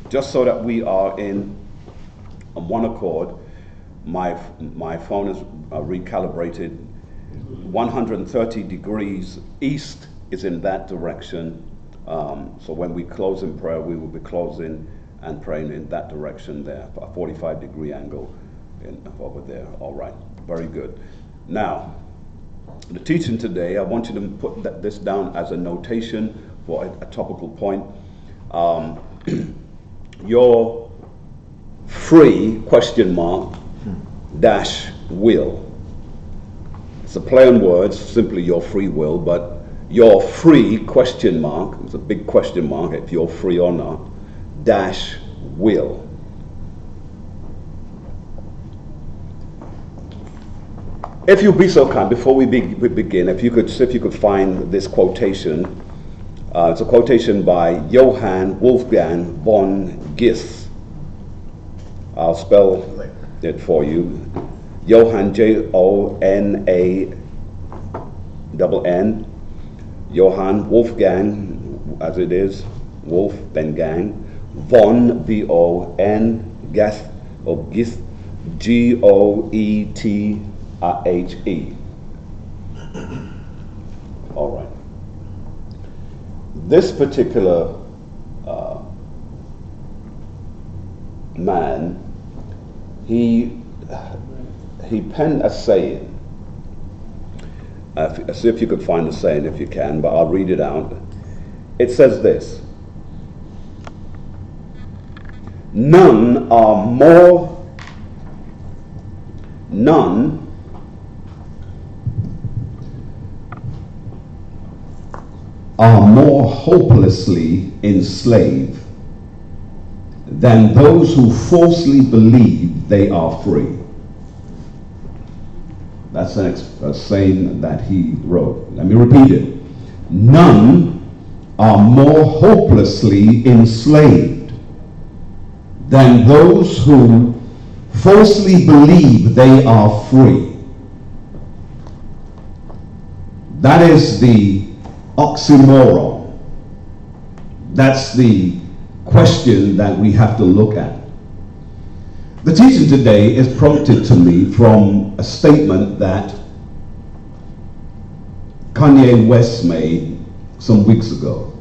just so that we are in one accord, my phone is recalibrated. 130 degrees east is in that direction. So when we close in prayer, we will be closing and praying in that direction there, a 45-degree angle over there. All right, very good. Now, the teaching today, I want you to put this down as a notation for a topical point. Your free question mark dash will. It's a play on words, simply your free will, but your free question mark, it's a big question mark if you're free or not, dash will. If you'll be so kind, before we begin, if you could find this quotation. It's a quotation by Johann Wolfgang von Goethe. I'll spell it for you. Johann, J-O-N-A-N-N. Johann Wolfgang, as it is, Wolf, then gang. Von, V-O-N, Goethe, or Goethe, G-O-E-T-H-E. All right. This particular man, he penned a saying. See if you could find the saying if you can, but I'll read it out. It says this: none are more hopelessly enslaved than those who falsely believe they are free. That's a saying that he wrote. Let me repeat it. None are more hopelessly enslaved than those who falsely believe they are free. That is the oxymoron. That's the question that we have to look at. The teaching today is prompted to me from a statement that Kanye West made some weeks ago.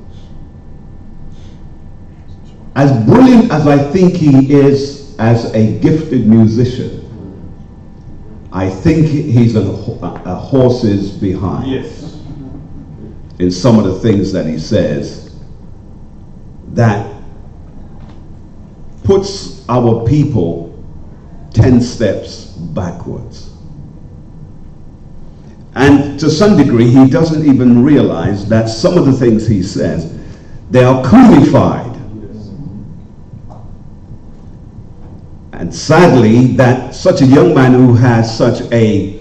As brilliant as I think he is as a gifted musician, I think he's a horse's behind. Yes. In some of the things that he says that puts our people 10 steps backwards. And to some degree, he doesn't even realize that some of the things he says, they are codified. And sadly, that such a young man who has such a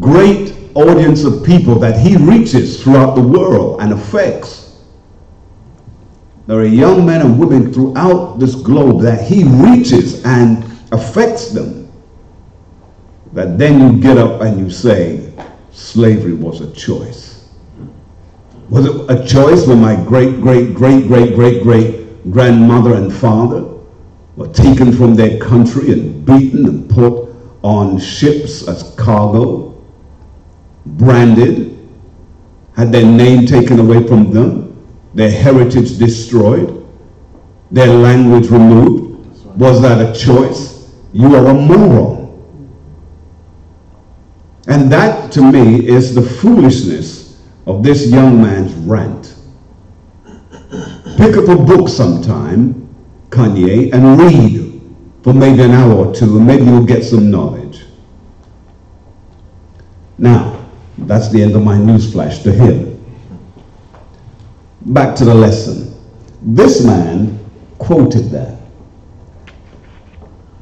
great audience of people that he reaches throughout the world and affects. There are young men and women throughout this globe that he reaches and affects them. That then you get up and you say, slavery was a choice. Was it a choice when my great-great-great-great-great-grandmother and father were taken from their country and beaten and put on ships as cargo, branded, had their name taken away from them, their heritage destroyed, their language removed? Was that a choice? You are a moron. And that, to me, is the foolishness of this young man's rant. Pick up a book sometime, Kanye, and read for maybe an hour or two, and maybe you'll get some knowledge. Now, that's the end of my newsflash to him. Back to the lesson. This man quoted that.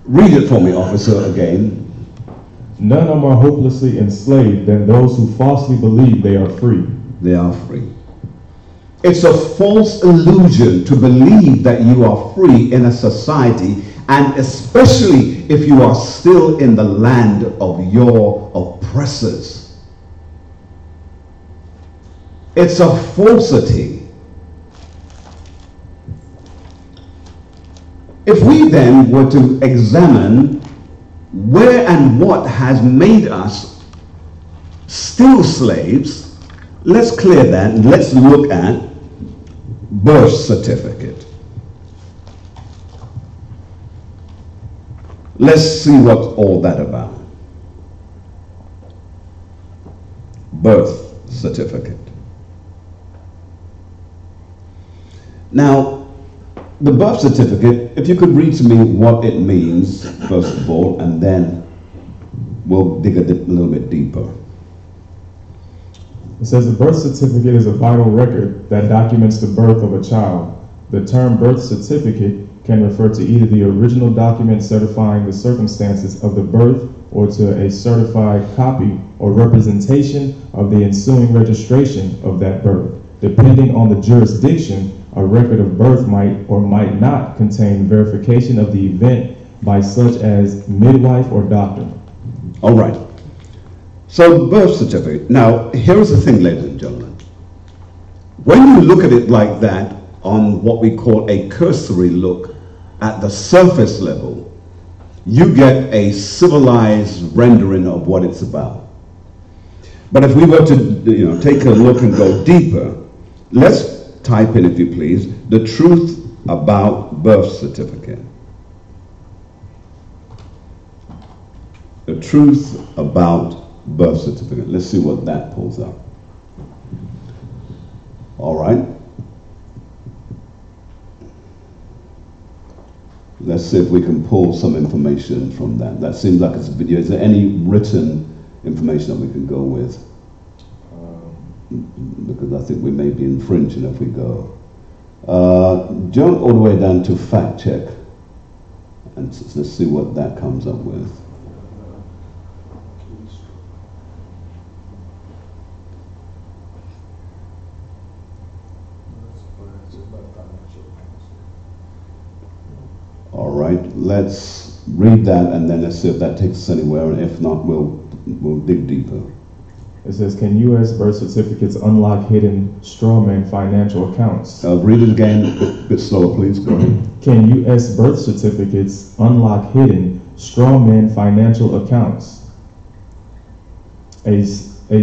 Read it for me, officer, again. None are more hopelessly enslaved than those who falsely believe they are free. They are free. It's a false illusion to believe that you are free in a society, and especially if you are still in the land of your oppressors. It's a falsity. If we then were to examine where and what has made us still slaves, let's clear that and let's look at birth certificate. Let's see what's all that about. Birth certificate. Now, the birth certificate, if you could read to me what it means, first of all, and then we'll dig a little bit deeper. It says the birth certificate is a vital record that documents the birth of a child. The term birth certificate can refer to either the original document certifying the circumstances of the birth or to a certified copy or representation of the ensuing registration of that birth. Depending on the jurisdiction, a record of birth might or might not contain verification of the event by such as midwife or doctor. All right. So birth certificate. Now, here's the thing, ladies and gentlemen. When you look at it like that, on what we call a cursory look at the surface level, you get a civilized rendering of what it's about. But if we were to take a look and go deeper, let's type in, if you please, the truth about birth certificate. The truth about birth certificate. Let's see what that pulls up. All right. Let's see if we can pull some information from that. That seems like it's a video. Is there any written information that we can go with? Because I think we may be infringing if we go. Jump all the way down to fact check. And let's see what that comes up with. All right, let's read that and then let's see if that takes us anywhere, and if not, we'll dig deeper. It says, can U.S. birth certificates unlock hidden strawman financial accounts? Read it again a bit slower, please. Go ahead. Can U.S. birth certificates unlock hidden strawman financial accounts? A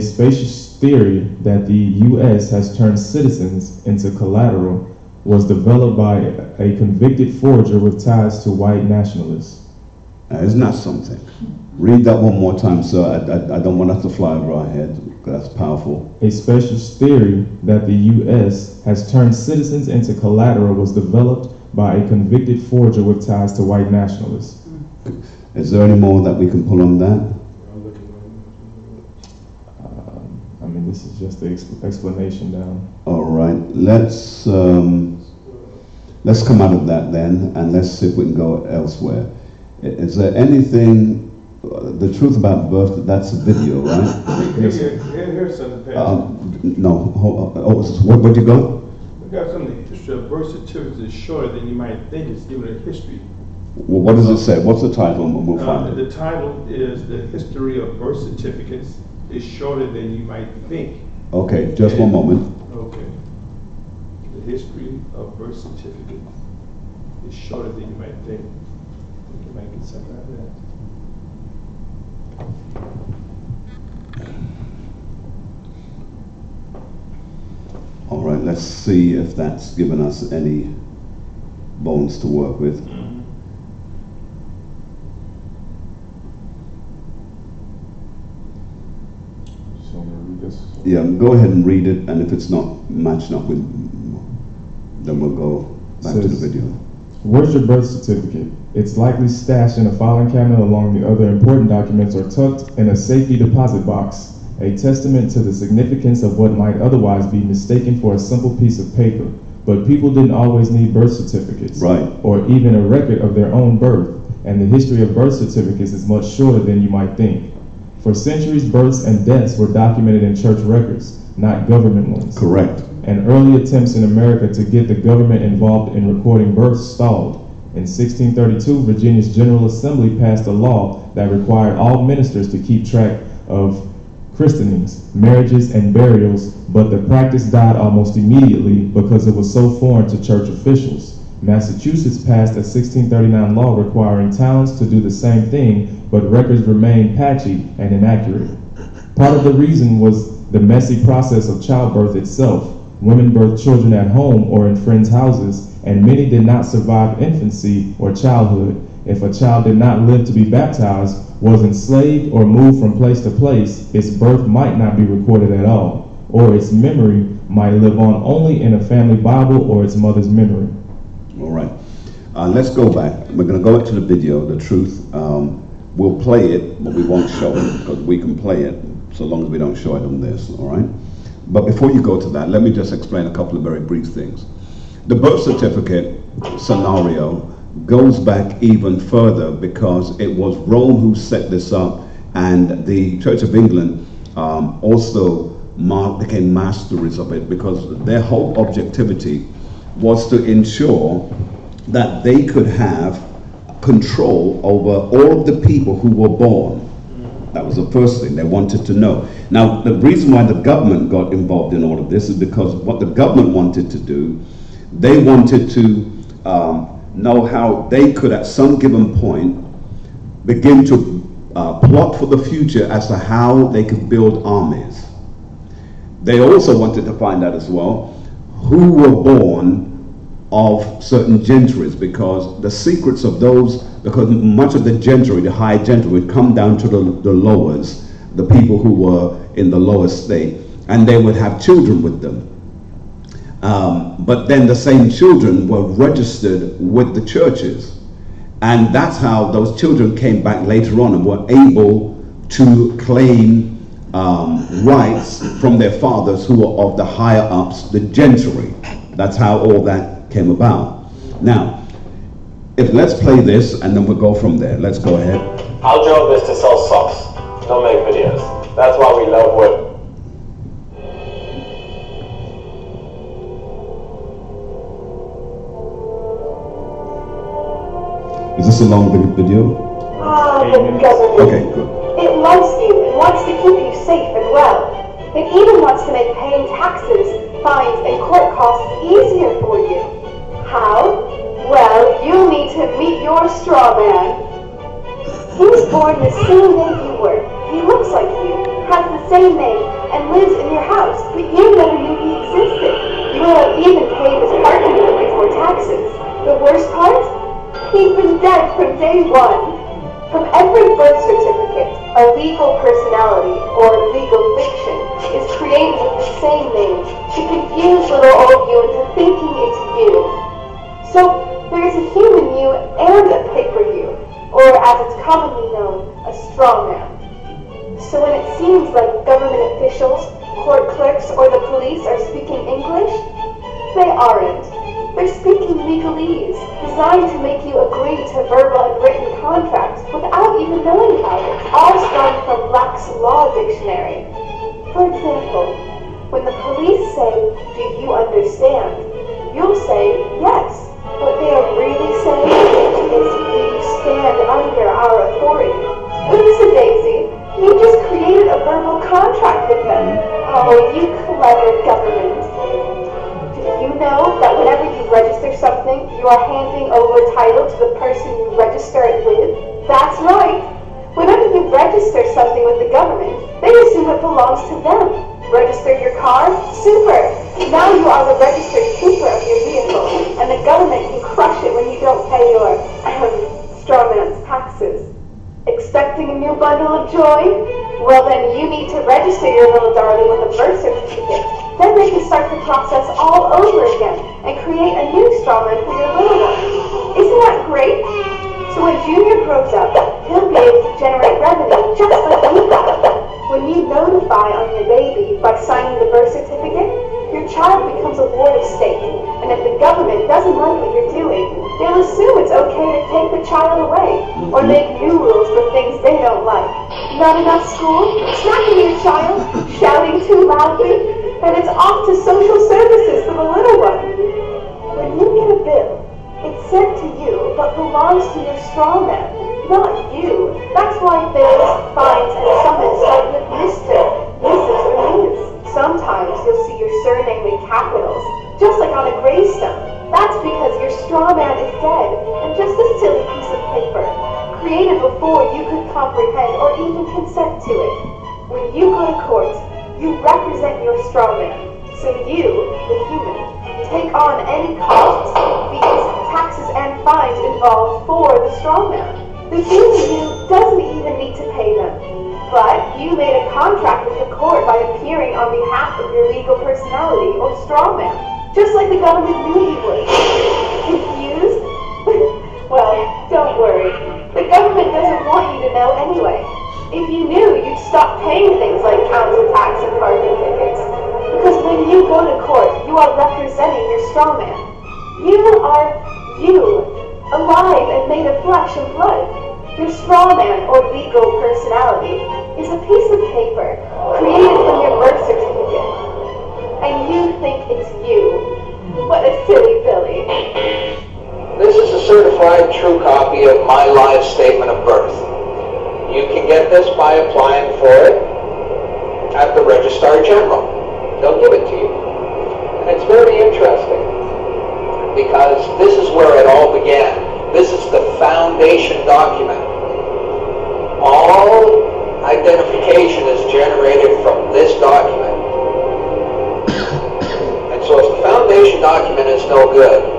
spacious theory that the U.S. has turned citizens into collateral was developed by a convicted forger with ties to white nationalists. Isn't that something? Read that one more time, sir. I don't want us to fly over our heads. That's powerful. A specious theory that the U.S. has turned citizens into collateral was developed by a convicted forger with ties to white nationalists. Is there any more that we can pull on that? I mean, this is just the explanation down. All right. Let's come out of that then, and let's see if we can go elsewhere. Is there anything? The truth about birth, that's a video, right? Yes. Here's something. No, where'd you go? We got some of the history of birth certificates is shorter than you might think. It's given a history. Well, what does it say? What's the title? We'll find it. The title is The History of Birth Certificates is Shorter Than You Might Think. Okay, just one moment. Okay. The history of birth certificates is shorter than you might think. We can make it something like that. All right, let's see if that's given us any bones to work with. So I'm gonna read this. Yeah, go ahead and read it, and if it's not matching up with, then we'll go back to the video. Where's your birth certificate? It's likely stashed in a filing cabinet along the other important documents or tucked in a safety deposit box, a testament to the significance of what might otherwise be mistaken for a simple piece of paper. But people didn't always need birth certificates, Right. or even a record of their own birth, and the history of birth certificates is much shorter than you might think. For centuries, births and deaths were documented in church records, not government ones. Correct. And early attempts in America to get the government involved in recording births stalled. In 1632, Virginia's General Assembly passed a law that required all ministers to keep track of christenings, marriages, and burials, but the practice died almost immediately because it was so foreign to church officials. Massachusetts passed a 1639 law requiring towns to do the same thing, but records remained patchy and inaccurate. Part of the reason was the messy process of childbirth itself. Women birthed children at home or in friends' houses, and many did not survive infancy or childhood. If a child did not live to be baptized, was enslaved, or moved from place to place, its birth might not be recorded at all, or its memory might live on only in a family Bible or its mother's memory. All right. Let's go back. We're going to go into the video, the truth. We'll play it, but we won't show it, because we can play it so long as we don't show it on this, all right? But before you go to that, let me just explain a couple of very brief things. The birth certificate scenario goes back even further, because it was Rome who set this up, and the Church of England also became masters of it, because their whole objectivity was to ensure that they could have control over all of the people who were born. That was the first thing they wanted to know. Now, the reason why the government got involved in all of this is because what the government wanted to do, they wanted to know how they could at some given point begin to plot for the future as to how they could build armies. They also wanted to find out as well who were born of certain gentries, because the secrets of those, because much of the gentry, the high gentry, would come down to the lowers, the people who were in the lower state, and they would have children with them. But then the same children were registered with the churches, and that's how those children came back later on and were able to claim rights from their fathers who were of the higher ups, the gentry. That's how all that came about. Now, let's play this and then we'll go from there. Let's go ahead. Our job is to sell socks, not make videos. That's why we love wood. Is this a long video? The government. Okay, good. It loves you and wants to keep you safe and well. It even wants to make paying taxes, fines, and court costs easier for you. How? Well, you need to meet your straw man. He was born the same day you were. He looks like you, has the same name, and lives in your house, but you never knew he existed. You will even pay his parking tickets or taxes. The worst part? He's been dead from day one. From every birth certificate, a legal personality, or legal fiction, is created with the same name to confuse little old you into thinking it's you. So, there is a human you and a paper you, or as it's commonly known, a straw man. So when it seems like government officials, court clerks, or the police are speaking English, they aren't. They're speaking legalese, designed to make you agree to verbal and written contracts without even knowing about it, all sprung from Black's Law Dictionary. For example, when the police say, "Do you understand?" you'll say, "Yes." What they are really saying is, "Do you stand under our authority?" Oops-a-daisy, you just created a verbal contract with them. Oh, you clever government. Do you know that whenever you register something, you are handing over title to the person you register it with? That's right. Whenever you register something with the government, they assume it belongs to them. Register your car? Super! Now you are the registered keeper of your vehicle, and the government can crush it when you don't pay your straw man's taxes. Expecting a new bundle of joy? Well then you need to register your little darling with a birth certificate. Then they can start the process all over again and create a new straw man for your little one. Isn't that great? So when Junior grows up, he'll be able to generate revenue just like you have. When you notify on your baby by signing the birth certificate, your child becomes a ward of state. And if the government doesn't like what you're doing, they'll assume it's okay to take the child away or make new rules for things they don't like. Not enough school? Smacking your child? Shouting too loudly? And it's off to social services for the little one. When you get a bill, it's sent to you but belongs to your straw man, not you. That's why bills, fines, and summons start with Mr., Mrs., or Ms. Sometimes you'll see your surname in capitals, just like on a gravestone. That's because your straw man is dead and just a silly piece of paper, created before you could comprehend or even consent to it. When you go to court, you represent your straw man, so you, the human, take on any costs, fees, taxes, and fines involved for the straw man. The human you doesn't even need to pay them, but you made a contract with the court by appearing on behalf of your legal personality or straw man, just like the government knew you would. Confused? Well, don't worry. The government doesn't want you to know anyway. If you knew, you'd stop paying things like council tax and parking tickets. Because when you go to court, you are representing your straw man. You are you, alive and made of flesh and blood. Your straw man, or legal personality, is a piece of paper created from your birth certificate. And you think it's you. What a silly Billy. This is a certified true copy of my live statement of birth. You can get this by applying for it at the Registrar General. They'll give it to you. And it's very interesting because this is where it all began. This is the foundation document. All identification is generated from this document. And so if the foundation document is no good,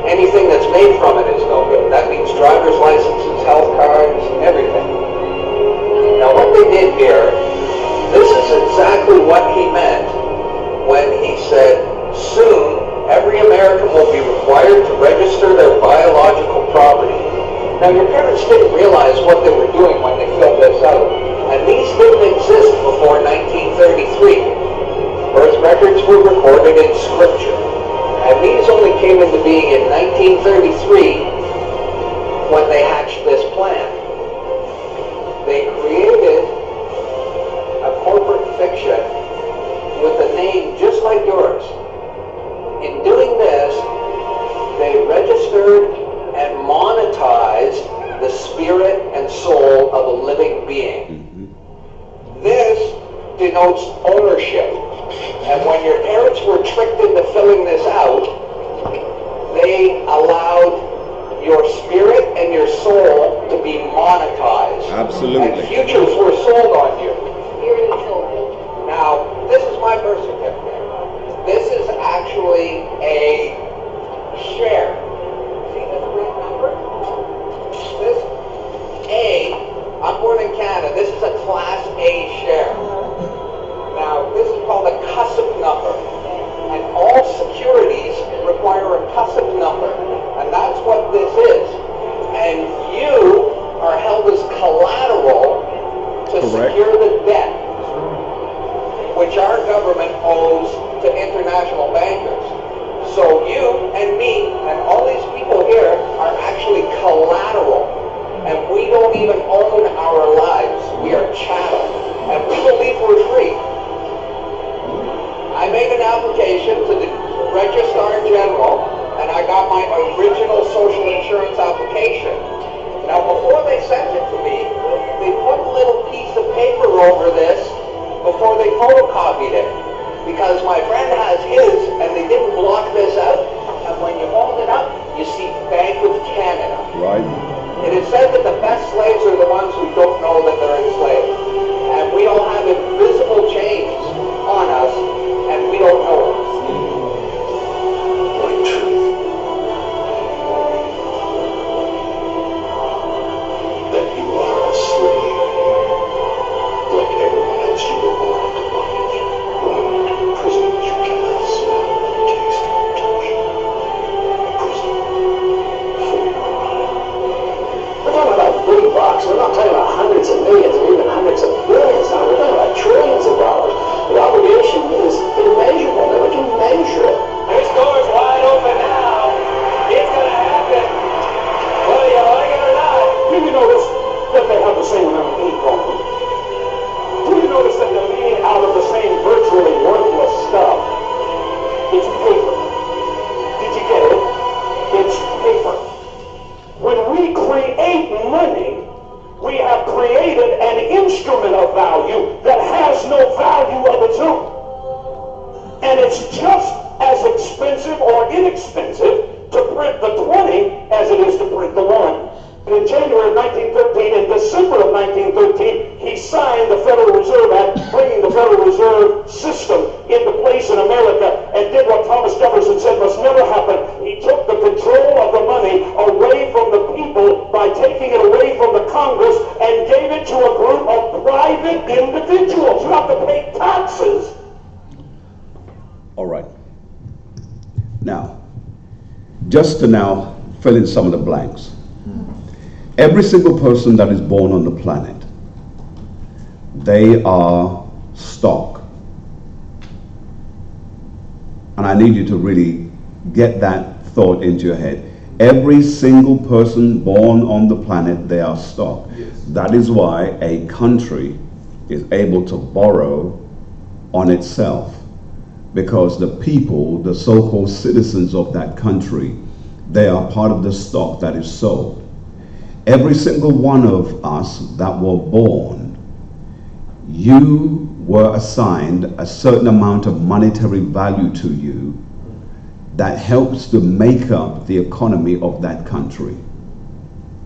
anything that's made from it is no good. That means driver's licenses, health cards, everything. Now what they did here, this is exactly what he meant when he said, soon every American will be required to register their biological property. Now your parents didn't realize what they were doing when they filled this out. And these didn't exist before 1933. Birth records were recorded in scripture. And these only came into being in 1933 when they hatched this plan. They created a corporate fiction with a name just like yours. In doing this, they registered and monetized the spirit and soul of a living being. This denotes ownership. And when your parents were tricked into filling this out, they allowed your spirit and your soul to be monetized. Absolutely. And futures were sold on you. Now, this is my birth certificate. This is actually a share. See this green number? This A, I'm born in Canada. This is a Class A share. Now, this is called a cusp number, and all securities require a cusp number, and that's what this is. And you are held as collateral to secure the debt, which our government owes to international bankers. So you and me and all these people here are actually collateral, and we don't even own our lives. We are chattel, and we believe we're free. I made an application to the Registrar General, and I got my original social insurance application. Now, before they sent it to me, they put a little piece of paper over this before they photocopied it. Because my friend has his, and they didn't block this out, and when you hold it up, you see Bank of Canada. Right. It is said that the best slaves are the ones who don't know that they're enslaved. And we all have invisible chains on us, and we don't know it. Like truth. That you are a slave. Like everyone else, you were born into bondage. Born into a prison that you cannot smell, taste, or touch. A prison it is to break the law. And in January of 1913 and December of 1913, he signed the Federal Reserve Act, bringing the Federal Reserve System into place in America, and did what Thomas Jefferson said must never happen. He took the control of the money away from the people by taking it away from the Congress and gave it to a group of private individuals who have to pay taxes. All right. Now, just to now fill in some of the blanks. Every single person that is born on the planet, they are stock. And I need you to really get that thought into your head. Every single person born on the planet, they are stock. Yes. That is why a country is able to borrow on itself, because the people, the so-called citizens of that country, they are part of the stock that is sold. Every single one of us that were born, you were assigned a certain amount of monetary value to you that helps to make up the economy of that country.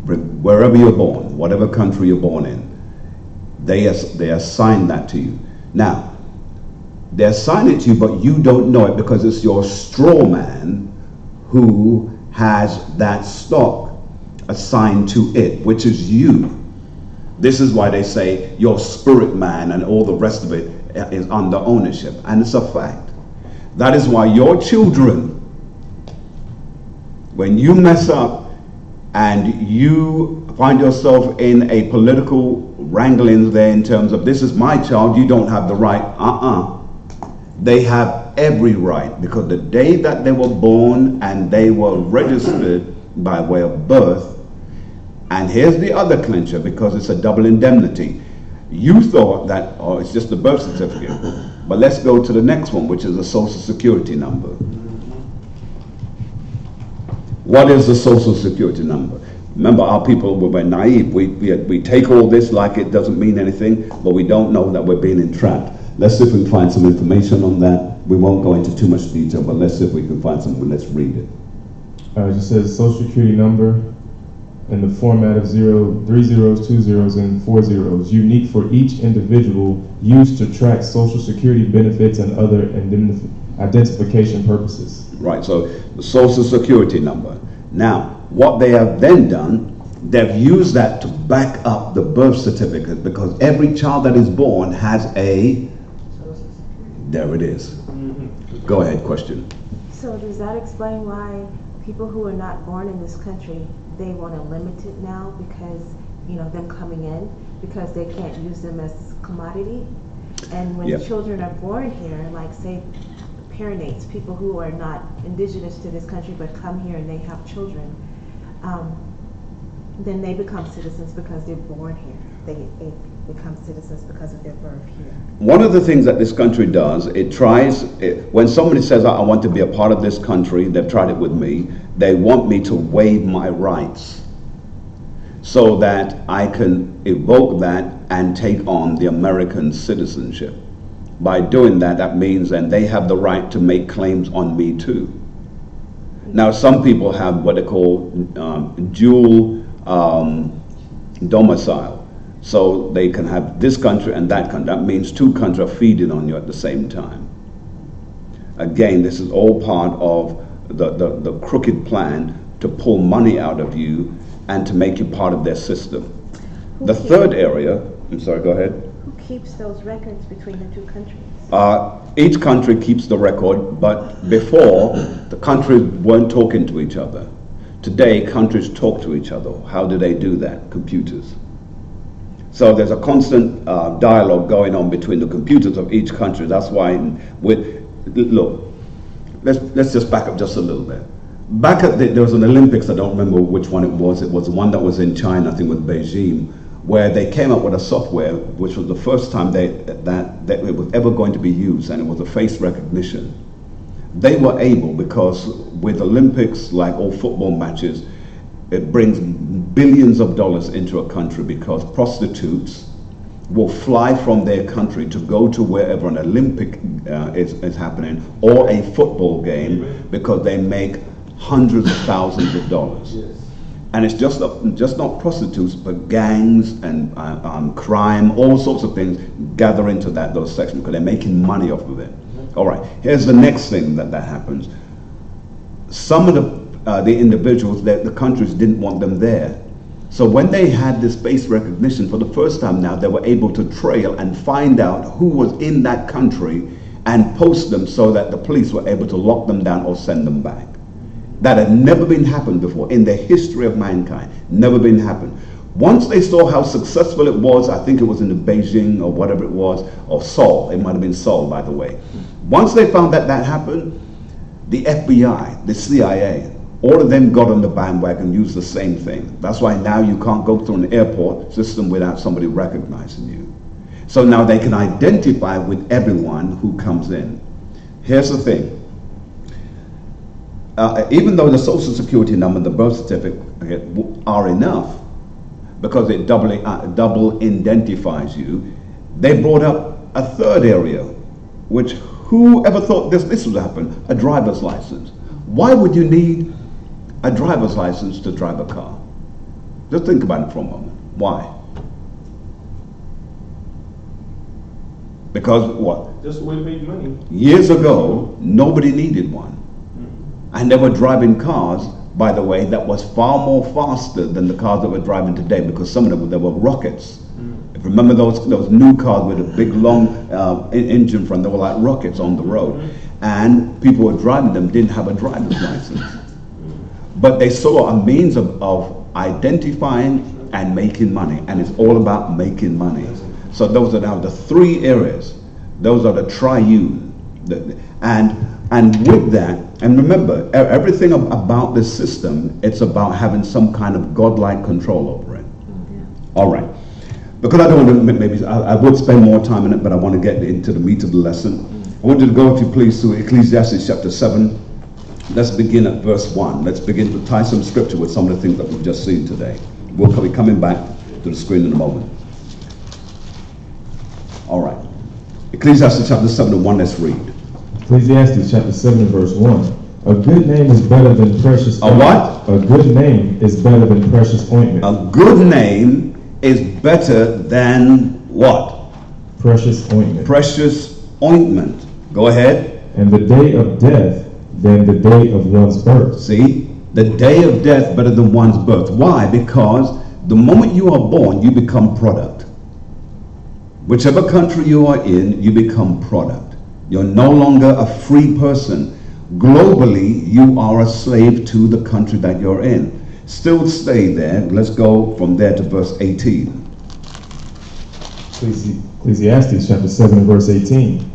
Wherever you're born, whatever country you're born in, they assign that to you. Now, they assign it to you, but you don't know it because it's your straw man who has that stock assigned to it, which is you. This is why they say your spirit man and all the rest of it is under ownership, and it's a fact. That is why your children, when you mess up and you find yourself in a political wrangling there in terms of this is my child, you don't have the right, they have every right, because the day that they were born and they were registered by way of birth. And here's the other clincher, because it's a double indemnity. You thought that, oh, it's just a birth certificate. But let's go to the next one, which is a social security number. What is the social security number? Remember, our people were naive. We take all this like it doesn't mean anything, but we don't know that we're being entrapped. Let's see if we can find some information on that. We won't go into too much detail, but let's see if we can find something. Let's read it. It just says social security number in the format of 3 zeros, 2 zeros, and 4 zeros, unique for each individual, used to track social security benefits and other identification purposes. Right, so the social security number. Now, what they have then done, they've used that to back up the birth certificate, because every child that is born has a, there it is. Go ahead, question. So does that explain why people who are not born in this country, they want to limit it now because, you know, them coming in, because they can't use them as commodity? And when children are born here, like say perinates, people who are not indigenous to this country but come here and they have children, then they become citizens because they're born here. They become citizens because of their birth here. One of the things that this country does, it tries, when somebody says, I want to be a part of this country, they've tried it with me, they want me to waive my rights so that I can evoke that and take on the American citizenship. By doing that, that means then they have the right to make claims on me too. Now, some people have what they call dual domicile. So they can have this country and that country. That means two countries are feeding on you at the same time. Again, this is all part of the crooked plan to pull money out of you and to make you part of their system. The third area, I'm sorry, go ahead. Who keeps those records between the two countries? Each country keeps the record, but before, the countries weren't talking to each other. Today, countries talk to each other. How do they do that? Computers. So there's a constant dialogue going on between the computers of each country. That's why, look, let's just back up just a little bit. Back at there was an Olympics, I don't remember which one it was. It was one that was in China, I think with Beijing, where they came up with a software which was the first time that it was ever going to be used, and it was a face recognition. They were able, because with Olympics, like all football matches, it brings billions of dollars into a country, because prostitutes will fly from their country to go to wherever an Olympic is happening, or a football game, because they make hundreds of thousands of dollars. Yes. And it's just not prostitutes, but gangs and crime, all sorts of things gather into those sections because they're making money off of it. All right, here's the next thing that happens. Some of the individuals, the countries didn't want them there. So when they had this face recognition for the first time now, they were able to trail and find out who was in that country and post them so that the police were able to lock them down or send them back. That had never been happened before in the history of mankind. Never been happened. Once they saw how successful it was, I think it was in the Beijing or whatever it was, or Seoul, it might have been Seoul, by the way. Once they found that happened, the FBI, the CIA, all of them got on the bandwagon and used the same thing. That's why now you can't go through an airport system without somebody recognizing you. So now they can identify with everyone who comes in. Here's the thing. Even though the social security number and the birth certificate are enough, because it double identifies you, they brought up a third area, which who ever thought this would happen? A driver's license. Why would you need a driver's license to drive a car? Just think about it for a moment. Why? Because what? Just the way to make money. Years ago, nobody needed one. And they were driving cars, by the way, that was far more faster than the cars that we're driving today, because some of them, they were rockets. If you remember those new cars with a big long engine front, they were like rockets on the road. And people were driving them, didn't have a driver's license. But they saw a means of identifying and making money, and it's all about making money. So those are now the three areas. Those are the triune. And with that, and remember, everything about this system, it's about having some kind of godlike control over it. All right. Because I don't want to, maybe I would spend more time on it, but I want to get into the meat of the lesson. I want you to go, if you please, to Ecclesiastes chapter 7. Let's begin at verse 1. Let's begin to tie some scripture with some of the things that we've just seen today. We'll be coming back to the screen in a moment. All right. Ecclesiastes chapter 7 and 1, let's read. Ecclesiastes chapter 7 and verse 1. A good name is better than precious ointment. A what? A good name is better than precious ointment. A good name is better than what? Precious ointment. Precious ointment. Go ahead. And the day of death than the day of one's birth. See? The day of death better than one's birth. Why? Because the moment you are born, you become product. Whichever country you are in, you become product. You're no longer a free person. Globally, you are a slave to the country that you're in. Still stay there. Let's go from there to verse 18. Ecclesiastes chapter 7 and verse 18.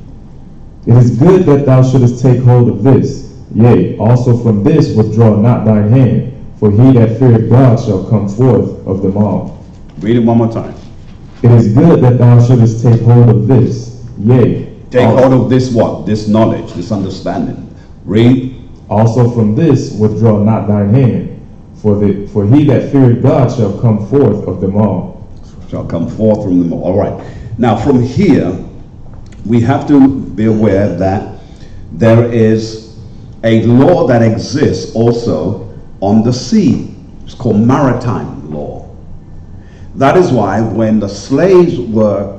It is good that thou shouldest take hold of this. Yea, also from this withdraw not thine hand, for he that feareth God shall come forth of them all. Read it one more time. It is good that thou shouldest take hold of this. Yea. Take hold of this what? This knowledge, this understanding. Read. Also from this withdraw not thine hand, for he that feareth God shall come forth of them all. Shall come forth from them all. All right. Now from here, we have to be aware that there is a law that exists also on the sea. It's called maritime law. That is why when the slaves were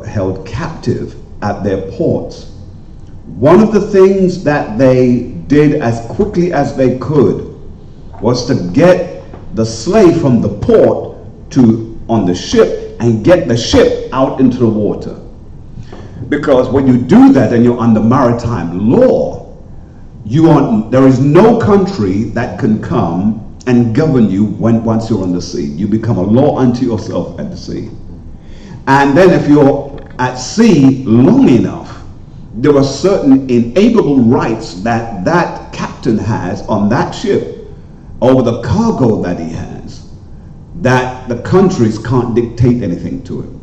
held captive at their ports, one of the things that they did as quickly as they could was to get the slave from the port on the ship and get the ship out into the water. Because when you do that and you're under maritime law, there is no country that can come and govern you once you're on the sea. You become a law unto yourself at the sea. And then if you're at sea long enough, there are certain inalienable rights that that captain has on that ship over the cargo that he has, that the countries can't dictate anything to him.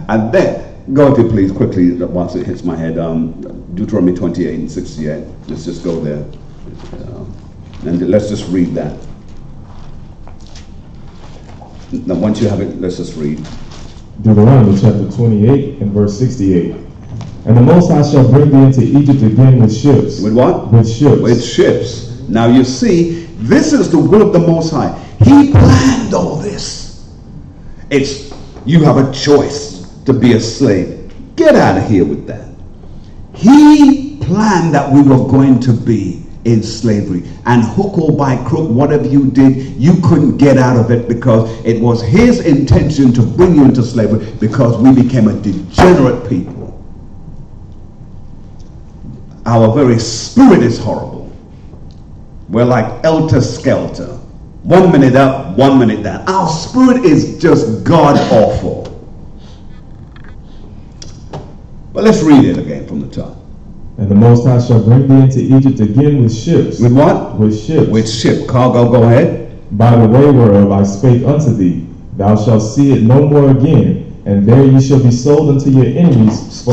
And then, go to please quickly, once it hits my head, Deuteronomy 28 and 68. Let's just go there. And let's just read that. Now once you have it, let's just read. Deuteronomy chapter 28 and verse 68. And the Most High shall bring thee into Egypt again with ships. With what? With ships. With ships. Now you see, This is the will of the Most High. He planned all this. It's, you have a choice to be a slave. Get out of here with that. He planned that we were going to be in slavery, and hook or by crook, whatever you did, you couldn't get out of it, because it was his intention to bring you into slavery, because we became a degenerate people. Our very spirit is horrible. We're like elter-skelter, 1 minute up, 1 minute down. Our spirit is just god-awful. But let's read it again from the top. And the Most High shall bring thee into Egypt again with ships. With what? With ships. With ship. Cargo, go ahead. By the way whereof I spake unto thee, thou shalt see it no more again, and there ye shall be sold unto your enemies.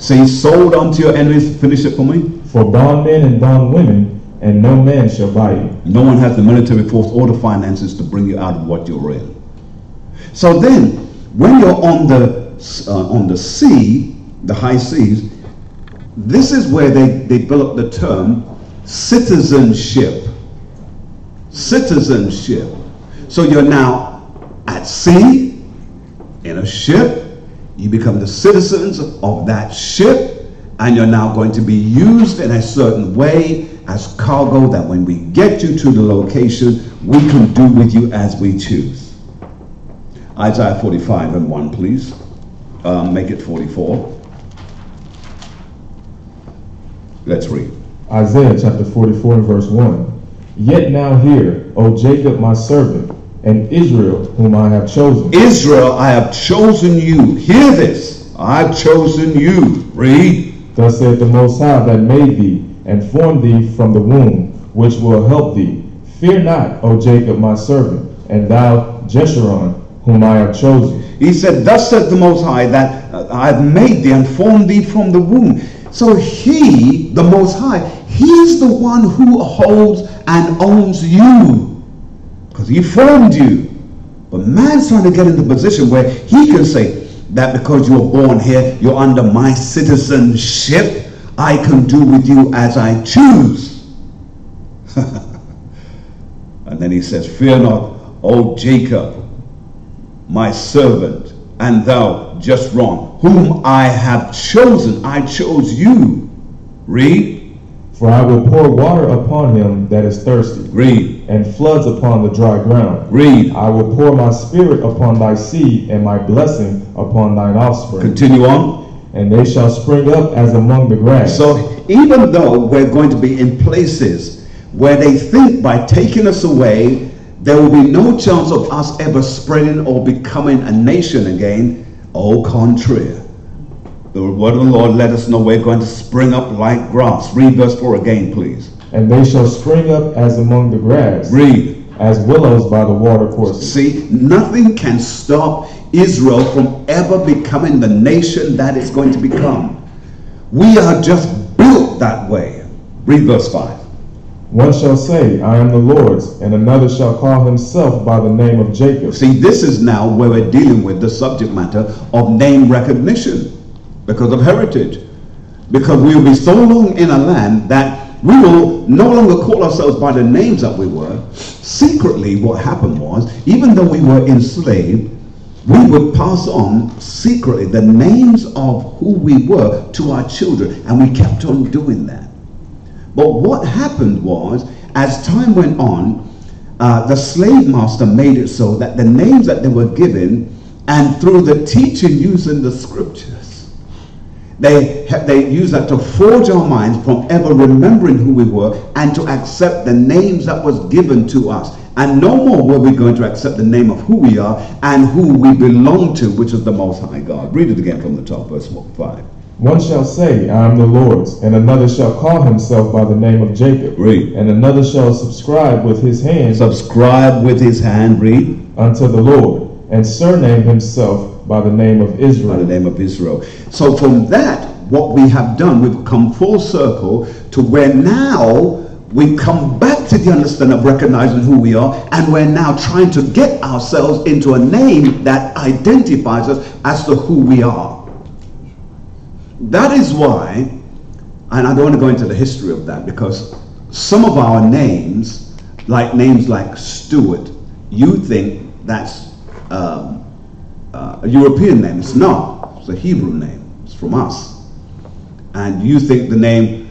See, sold unto your enemies. Finish it for me. For bondmen and bondwomen, and no man shall buy you. No one has the military force or the finances to bring you out of what you're in. So then, when you're on the sea, the high seas, this is where they developed the term citizenship. Citizenship. So you're now at sea, in a ship, you become the citizens of that ship, and you're now going to be used in a certain way as cargo, that when we get you to the location, we can do with you as we choose. Isaiah 45:1, please. Make it 44. Let's read. Isaiah chapter 44 and verse 1. Yet now hear, O Jacob my servant, and Israel whom I have chosen. Israel, I have chosen you. Hear this. I've chosen you. Read. Thus saith the Most High that made thee, and formed thee from the womb, which will help thee. Fear not, O Jacob my servant, and thou Jeshurun, whom I have chosen. He said, thus saith the Most High, that I have made thee and formed thee from the womb. So he, the Most High, he's the one who holds and owns you, because he formed you. But man's trying to get in the position where he can say that because you were born here, you're under my citizenship, I can do with you as I choose. And then he says, fear not, O Jacob, my servant, and thou Jeshurun, whom I have chosen. I chose you. Read. For I will pour water upon him that is thirsty. Read. And floods upon the dry ground. Read. I will pour my spirit upon thy seed, and my blessing upon thine offspring. Continue on. And they shall spring up as among the grass. So even though we're going to be in places where they think by taking us away, there will be no chance of us ever spreading or becoming a nation again, au contraire. The word of the Lord let us know we're going to spring up like grass. Read verse 4 again, please. And they shall spring up as among the grass. Read. As willows by the watercourses. See, nothing can stop Israel from ever becoming the nation that it's going to become. We are just built that way. Read verse 5. One shall say, I am the Lord's, and another shall call himself by the name of Jacob. See, this is now where we're dealing with the subject matter of name recognition because of heritage. Because we will be so long in a land that we will no longer call ourselves by the names that we were. Secretly, what happened was, even though we were enslaved, we would pass on secretly the names of who we were to our children, and we kept on doing that. But what happened was, as time went on, the slave master made it so that the names that they were given, and through the teaching using the scriptures, they used that to forge our minds from ever remembering who we were and to accept the names that was given to us. And no more were we going to accept the name of who we are and who we belong to, which is the Most High God. Read it again from the top, verse 5. One shall say, I am the Lord's, and another shall call himself by the name of Jacob. Read. And another shall subscribe with his hand. Subscribe with his hand, read. Unto the Lord, and surname himself by the name of Israel. By the name of Israel. So from that, what we have done, we've come full circle to where now we come back to the understanding of recognizing who we are, and we're now trying to get ourselves into a name that identifies us as to who we are. That is why, and I don't want to go into the history of that, because some of our names like names like Stuart, you think that's a European name. It's not. It's a Hebrew name. It's from us. And you think the name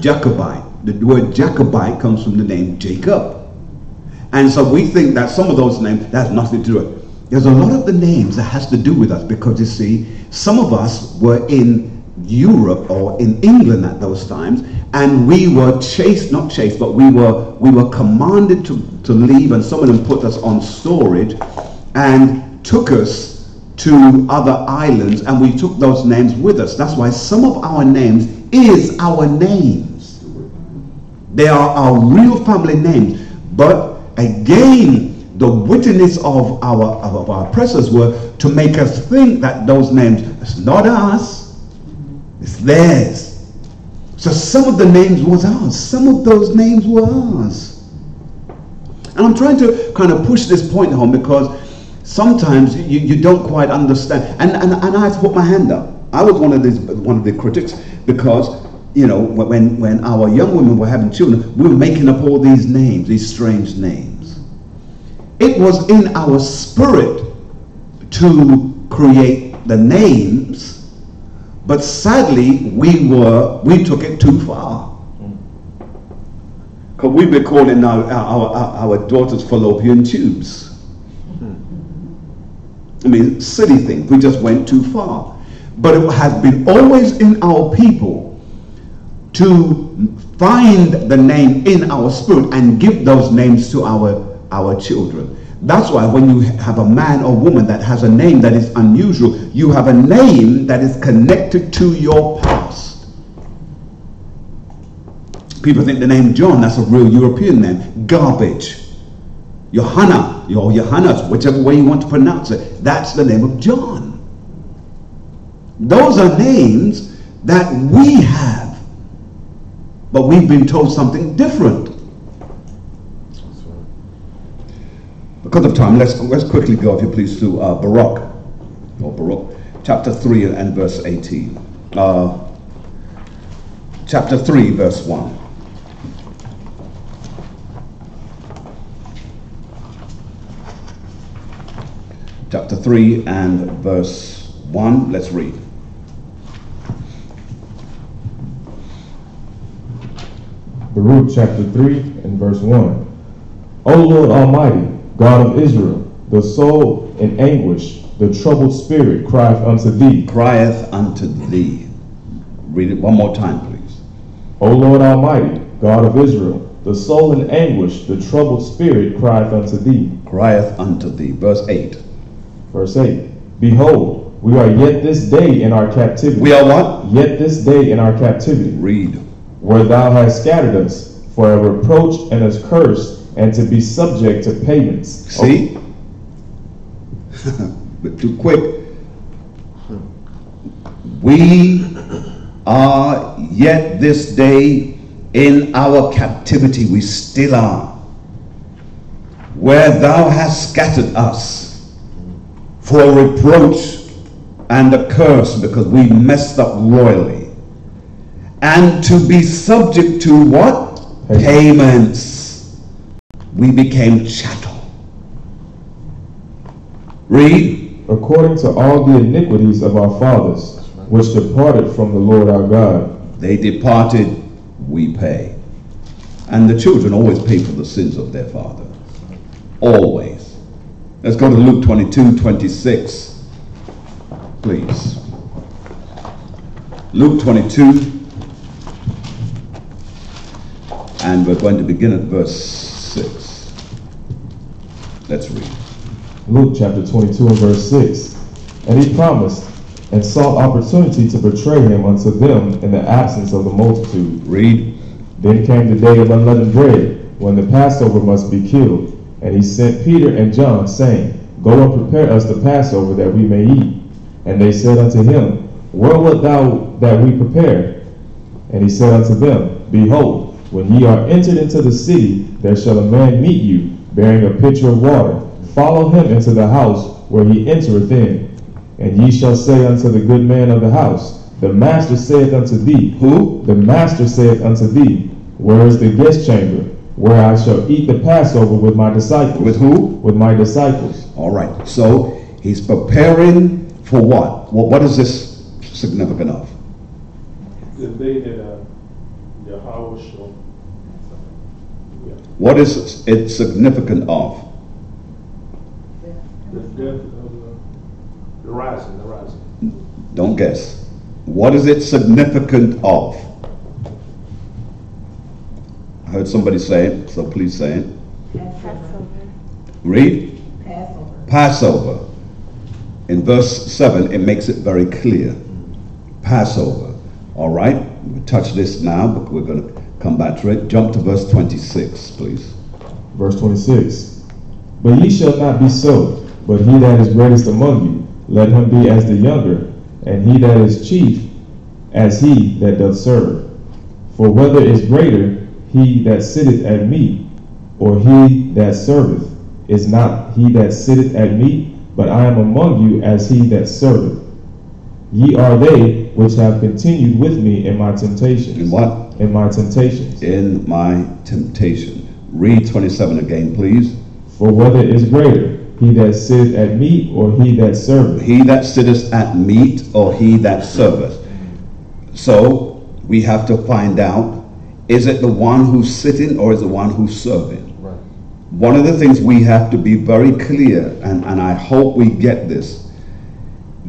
Jacobite, the word Jacobite comes from the name Jacob. And so we think that some of those names, that has nothing to do with it. There's a lot of the names that has to do with us, because you see, some of us were in Europe or in England at those times, and we were not chased, but we were commanded to leave, and some of them put us on storage and took us to other islands, and we took those names with us. That's why some of our names is our names. They are our real family names. But again, the wittiness of our oppressors were to make us think that those names, it's not us, it's theirs. So some of the names was ours. Some of those names were ours. And I'm trying to kind of push this point home, because sometimes you don't quite understand. And I have to put my hand up. I was one of the critics, because you know, when our young women were having children, we were making up all these names, these strange names. It was in our spirit to create the names, but sadly we took it too far. Because we've been calling our daughters fallopian tubes. I mean, silly things. We just went too far. But it has been always in our people to find the name in our spirit and give those names to our children. That's why when you have a man or woman that has a name that is unusual, you have a name that is connected to your past. People think the name John, that's a real European name. Garbage. Johanna, or Johannes, whichever way you want to pronounce it, that's the name of John. Those are names that we have, but we've been told something different. Because of time, let's quickly go, if you please, to Baruch, chapter 3 and verse 18. Chapter 3, verse 1. Chapter 3 and verse 1, let's read. Baruch chapter 3 and verse 1. O Lord Almighty, God of Israel, the soul in anguish, the troubled spirit crieth unto thee. Crieth unto thee. Read it one more time, please. O Lord Almighty, God of Israel, the soul in anguish, the troubled spirit crieth unto thee. Crieth unto thee. Verse 8. Verse 8. Behold, we are yet this day in our captivity. We are what? Yet this day in our captivity. Read. Where thou hast scattered us for a reproach and a curse, and to be subject to payments. See? But too quick. We are yet this day in our captivity. We still are. Where thou hast scattered us for a reproach and a curse, because we messed up royally. And to be subject to what? Payments. We became chattel. Read. According to all the iniquities of our fathers, which departed from the Lord our God. They departed, we pay. And the children always pay for the sins of their father. Always. Let's go to Luke 22:26. Please. Luke 22. And we're going to begin at verse 6. Let's read. Luke chapter 22 and verse 6. And he promised and sought opportunity to betray him unto them in the absence of the multitude. Read. Then came the day of unleavened bread, when the Passover must be killed. And he sent Peter and John, saying, Go and prepare us the Passover, that we may eat. And they said unto him, Where wilt thou that we prepare? And he said unto them, Behold, when ye are entered into the city, there shall a man meet you, bearing a pitcher of water. Follow him into the house where he entereth in. And ye shall say unto the good man of the house, The master saith unto thee. Who? The master saith unto thee, Where is the guest chamber, where I shall eat the Passover with my disciples. With who? With my disciples. All right. So he's preparing for what? What is this significant of? The day that the house show. Yeah. What is it significant of? The death of the rising. Don't guess. What is it significant of? I heard somebody say it, so please say it. Passover. Read. Passover. Passover. In verse 7, it makes it very clear. Passover. All right? We'll touch this now, but we're going to come back to it. Jump to verse 26, please. Verse 26. But ye shall not be so, but he that is greatest among you, let him be as the younger, and he that is chief, as he that doth serve. For whether is greater, he that sitteth at meat, or he that serveth, is not he that sitteth at meat, but I am among you as he that serveth. Ye are they which have continued with me in my temptations. In what? In my temptations. In my temptation. Read 27 again, please. For whether is greater, he that sitteth at meat, or he that serveth. He that sitteth at meat, or he that serveth. So we have to find out, is it the one who's sitting or is it the one who's serving? Right. One of the things we have to be very clear, and I hope we get this,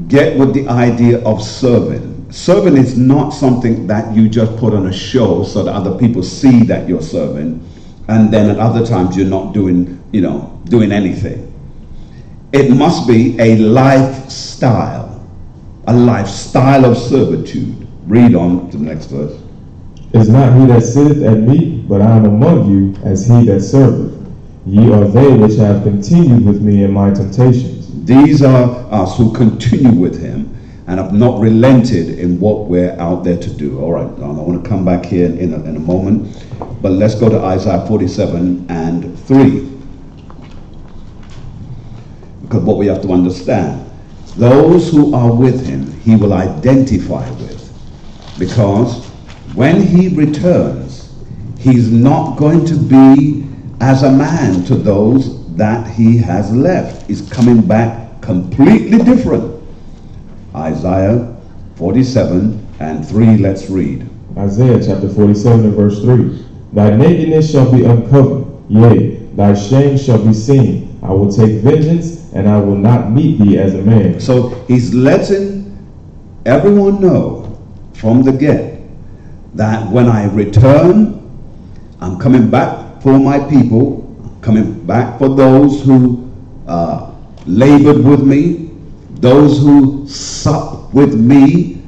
get with the idea of serving. Serving is not something that you just put on a show so that other people see that you're serving, and then at other times you're not doing anything. It must be a lifestyle of servitude. Read on to the next verse. Is not he that sitteth at meat, but I am among you as he that serveth. Ye are they which have continued with me in my temptations. These are us who continue with him and have not relented in what we're out there to do. All right, now I want to come back here in a moment, but let's go to Isaiah 47 and 3. Because what we have to understand, those who are with him, he will identify with. Because when he returns, he's not going to be as a man to those that he has left. He's coming back completely different. Isaiah 47 and 3, let's read. Isaiah chapter 47 and verse 3. Thy nakedness shall be uncovered, yea, thy shame shall be seen. I will take vengeance, and I will not meet thee as a man. So he's letting everyone know from the get that when I return, I'm coming back for my people, coming back for those who labored with me, those who supped with me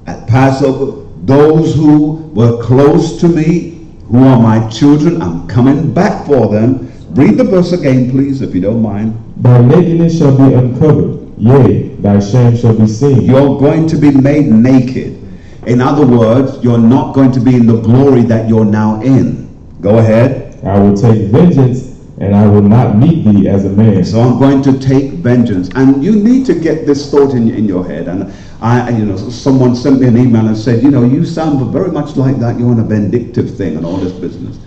at Passover, those who were close to me, who are my children. I'm coming back for them. Read the verse again, please, if you don't mind. Thy nakedness shall be uncovered, yea, thy shame shall be seen. You're going to be made naked. In other words, you're not going to be in the glory that you're now in. Go ahead. I will take vengeance, and I will not meet thee as a man. So I'm going to take vengeance. And you need to get this thought in your head. And someone sent me an email and said, you sound very much like that. You're on a vindictive thing and all this business.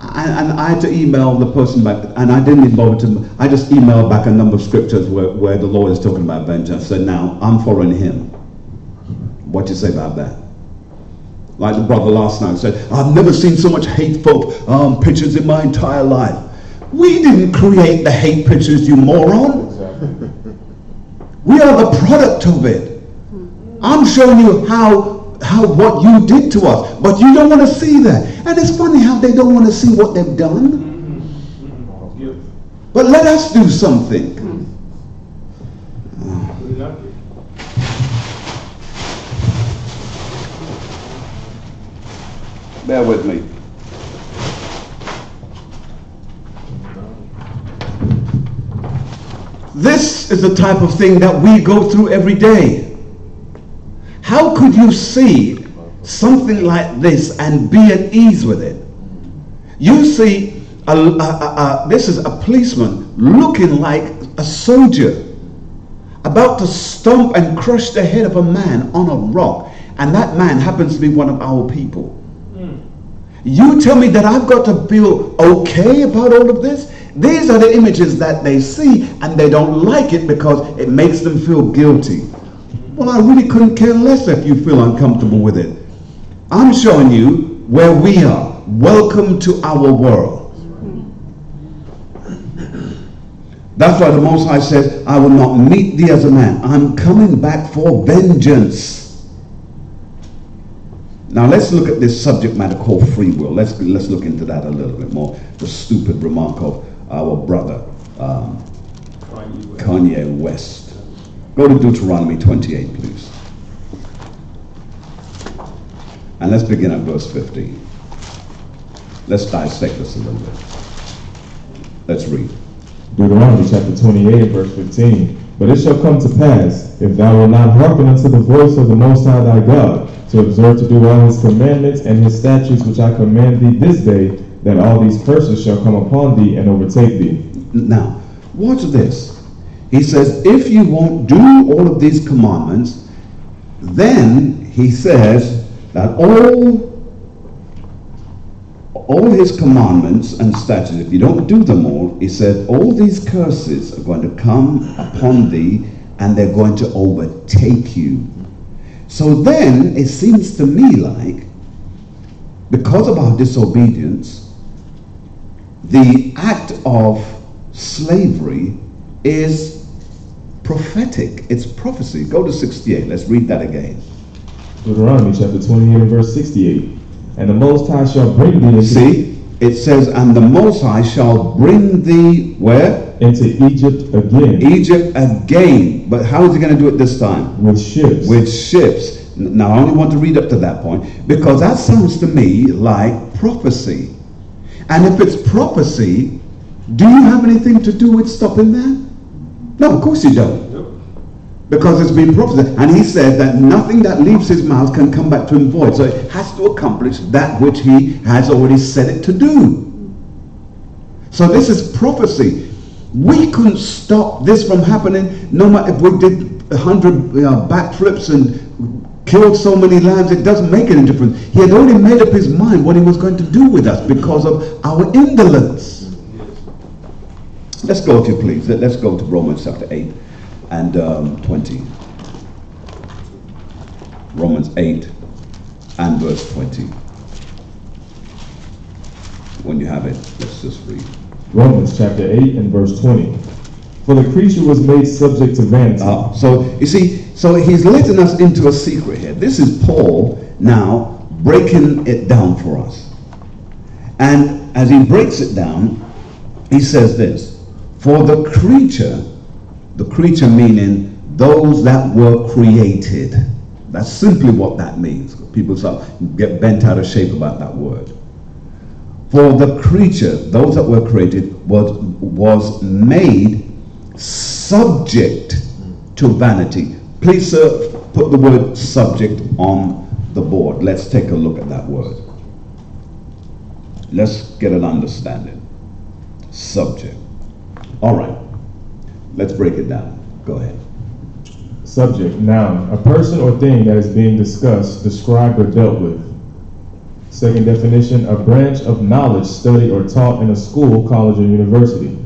And I had to email the person back, and I didn't even bother to. I just emailed back a number of scriptures where the Lord is talking about vengeance. I said, now I'm following him. What do you say about that? Like the brother last night said, I've never seen so much hateful pictures in my entire life. We didn't create the hate pictures, you moron. Exactly. We are the product of it. I'm showing you how what you did to us, but you don't want to see that. And it's funny how they don't want to see what they've done. But let us do something. Bear with me. This is the type of thing that we go through every day. How could you see something like this and be at ease with it? You see, this is a policeman looking like a soldier, about to stomp and crush the head of a man on a rock, and that man happens to be one of our people. You tell me that I've got to feel okay about all of this? These are the images that they see, and they don't like it because it makes them feel guilty. Well, I really couldn't care less if you feel uncomfortable with it. I'm showing you where we are. Welcome to our world. That's why the Most High says, I will not meet thee as a man. I'm coming back for vengeance. Now let's look at this subject matter called free will. Let's look into that a little bit more. The stupid remark of our brother Kanye West. Go to Deuteronomy 28, please. And let's begin at verse 15. Let's dissect this a little bit. Let's read. Deuteronomy chapter 28 and verse 15. But it shall come to pass, if thou wilt not hearken unto the voice of the Most High thy God, to observe to do all his commandments and his statutes which I command thee this day, that all these curses shall come upon thee and overtake thee. Now, watch this. He says, if you won't do all of these commandments, then he says that all his commandments and statutes, if you don't do them all, he said, all these curses are going to come upon thee and they're going to overtake you. So then it seems to me like, because of our disobedience, the act of slavery is prophetic. It's prophecy. Go to 68. Let's read that again. Deuteronomy chapter 28 and verse 68. And the Most High shall bring thee into... See, it says, and the Most High shall bring thee where? Into Egypt again. Egypt again. But how is he going to do it this time? With ships. With ships. Now, I only want to read up to that point, because that sounds to me like prophecy. And if it's prophecy, do you have anything to do with stopping that? No, of course you don't. Because it's been prophesied. And he said that nothing that leaves his mouth can come back to him void. So it has to accomplish that which he has already said it to do. So this is prophecy. We couldn't stop this from happening, no matter if we did 100 backflips and killed so many lambs. It doesn't make any difference. He had already made up his mind what he was going to do with us because of our indolence. Let's go, if you please. Let's go to Romans chapter 8 and 20. Romans 8 and verse 20. When you have it, let's just read. Romans chapter 8 and verse 20. For the creature was made subject to vanity. So you see, so he's letting us into a secret here. This is Paul now breaking it down for us. And as he breaks it down, he says this: for the creature meaning those that were created. That's simply what that means. People get bent out of shape about that word. For the creature, those that were created, was made subject to vanity. Please, sir, put the word subject on the board. Let's take a look at that word. Let's get an understanding. Subject. All right. Let's break it down. Go ahead. Subject, noun, a person or thing that is being discussed, described, or dealt with. Second definition, a branch of knowledge studied or taught in a school, college, or university.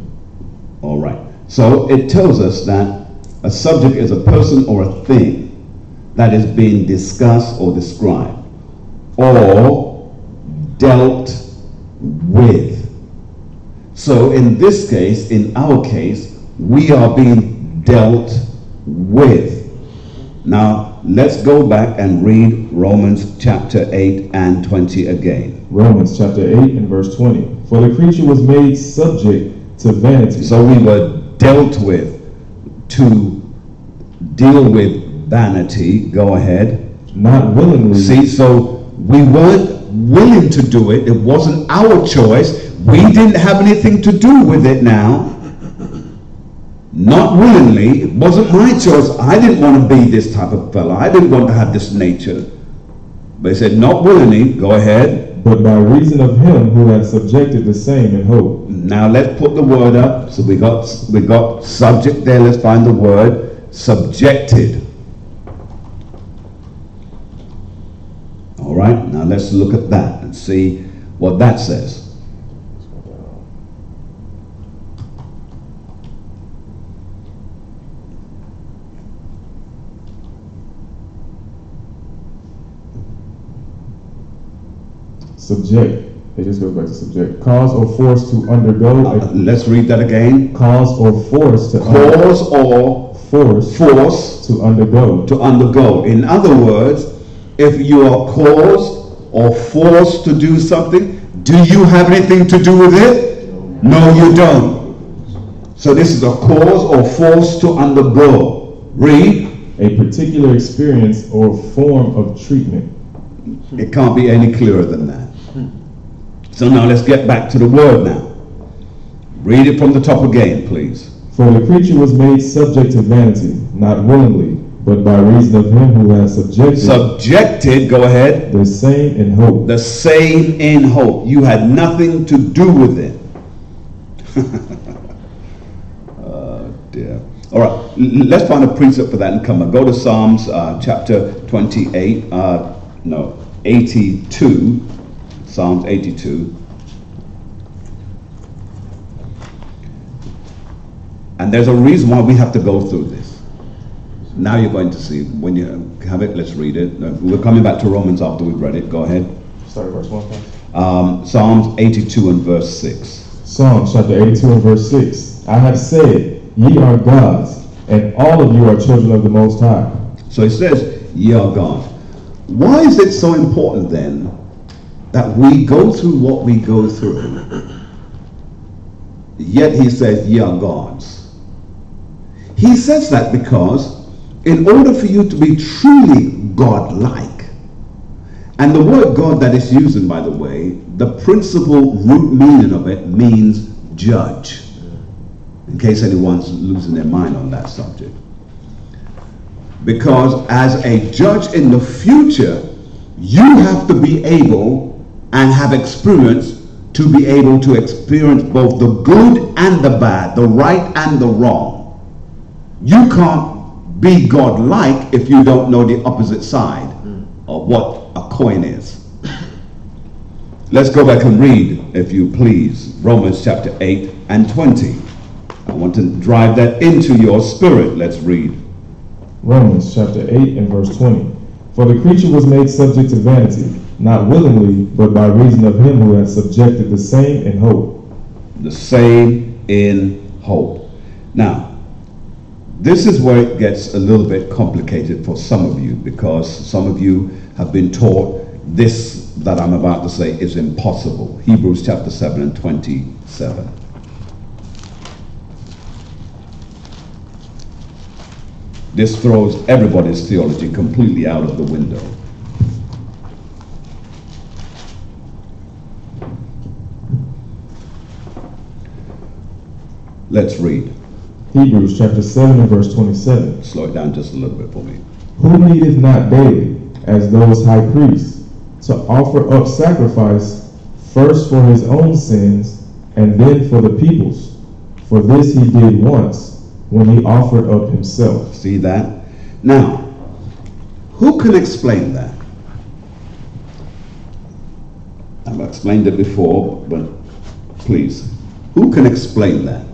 All right. So it tells us that a subject is a person or a thing that is being discussed or described or dealt with. So in this case, in our case, we are being dealt with. Now, let's go back and read Romans chapter 8 and 20 again. Romans chapter 8 and verse 20. For the creature was made subject to vanity. So we were dealt with to deal with vanity. Go ahead. Not willingly. See, so we weren't willing to do it. It wasn't our choice. We didn't have anything to do with it now. Not willingly. It wasn't my choice. I didn't want to be this type of fellow. I didn't want to have this nature. But he said, not willingly. Go ahead. But by reason of him who had subjected the same in hope. Now let's put the word up. So we got subject there. Let's find the word subjected. All right. Now let's look at that and see what that says. Subject. It just goes back to subject. Cause or force to undergo. Let's read that again. Cause or force to Cause or force to undergo. To undergo. In other words, if you are caused or forced to do something, do you have anything to do with it? No, you don't. So this is a cause or force to undergo. Read. A particular experience or form of treatment. It can't be any clearer than that. So now let's get back to the word now. Read it from the top again, please. For the creature was made subject to vanity, not willingly, but by reason of him who has subjected. Subjected, go ahead. The same in hope. The same in hope. You had nothing to do with it. Oh dear. All right, let's find a precept for that and come on. Go to Psalms chapter 28, 82. Psalms 82. And there's a reason why we have to go through this. Now you're going to see. When you have it, let's read it. We're coming back to Romans after we've read it. Go ahead. Start at verse 1. Psalms 82 and verse 6. Psalms chapter 82 and verse 6. I have said, ye are gods, and all of you are children of the Most High. So it says, ye are gods. Why is it so important then that we go through what we go through, yet he says, ye are gods? He says that because in order for you to be truly God-like, and the word God that is using, by the way, the principal root meaning of it means judge, in case anyone's losing their mind on that subject. Because as a judge in the future, you have to be able and have experience to be able to experience both the good and the bad, the right and the wrong. You can't be God-like if you don't know the opposite side of what a coin is. Let's go back and read, if you please, Romans chapter 8 and 20. I want to drive that into your spirit. Let's read. Romans chapter 8 and verse 20. For the creature was made subject to vanity, not willingly, but by reason of him who has subjected the same in hope. The same in hope. Now, this is where it gets a little bit complicated for some of you, because some of you have been taught this that I'm about to say is impossible. Hebrews chapter 7 and 27. This throws everybody's theology completely out of the window. Let's read. Hebrews chapter 7 and verse 27. Slow it down just a little bit for me. Who needeth not daily, as those high priests, to offer up sacrifice, first for his own sins, and then for the people's? For this he did once, when he offered up himself. See that? Now, who can explain that? I've explained it before, but please, who can explain that?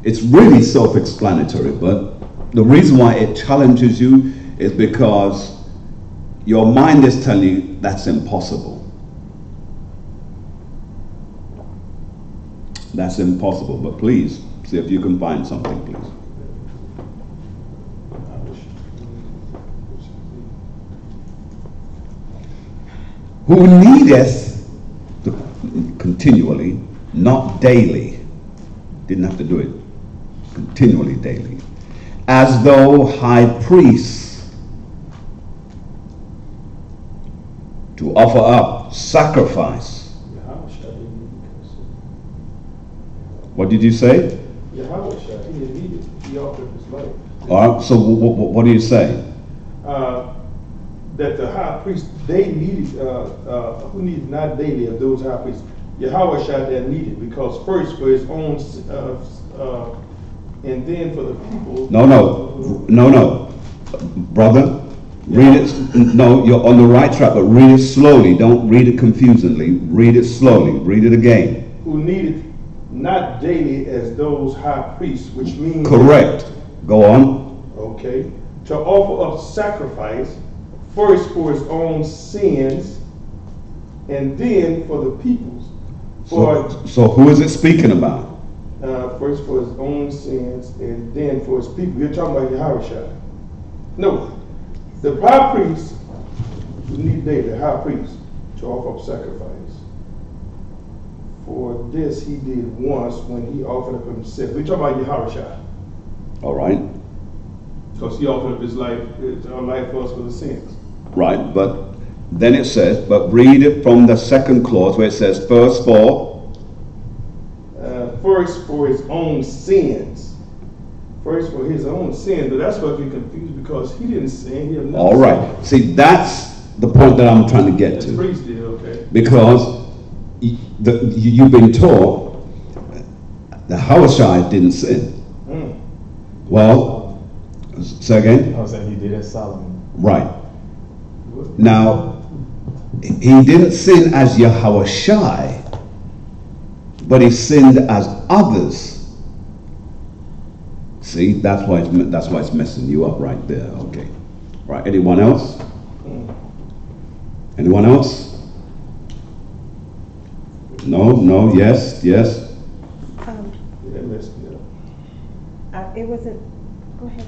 It's really self-explanatory, but the reason why it challenges you is because your mind is telling you that's impossible. That's impossible, but please, see if you can find something, please. Who needeth continually, not daily. Didn't have to do it continually, daily. As though high priests, to offer up sacrifice. What did you say? He didn't need it. He offered his life. All right, so what do you say? That the high priest, they needed, who needed not daily of those high priests? Yahweh Shaddai needed, because first for his own, and then for the people. No, brother, Read it. No, you're on the right track, but read it slowly. Don't read it confusingly. Read it slowly. Read it again. Who needed not daily as those high priests, which means correct. Go on. Okay, to offer up sacrifice first for his own sins, and then for the people's. So who is it speaking about? First for his own sins, and then for his people. You're talking about Yahushua. No, the high priest who need daily, the high priest, to offer up sacrifice. For this he did once when he offered up himself. We're talking about Yahushua. All right. Because he offered up his life for us for the sins. Right, but then it says, but read it from the second clause where it says, first for his own sins. First for his own sins, but that's what we're confused because he didn't sin. All right. See, that's the point that I'm trying to get to. The priest did, okay. Because you've been taught that Yahushua didn't sin. Well, say again? I was saying he did as Solomon. Right. Now, he didn't sin as Yahushua, but he sinned as others. See, that's why it's messing you up right there. Okay. Right. Anyone else? Anyone else? No, yes. It wasn't. Go ahead.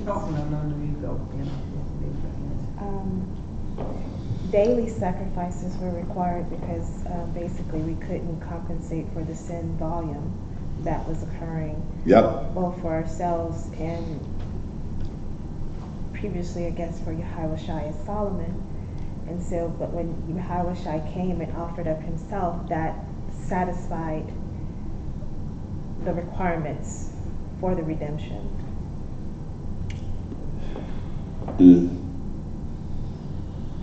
Daily sacrifices were required because basically we couldn't compensate for the sin volume that was occurring. Yep. Both for ourselves and previously, I guess, for Yahushua and Solomon. And so, but when Yahushua came and offered up himself, that satisfied the requirements for the redemption.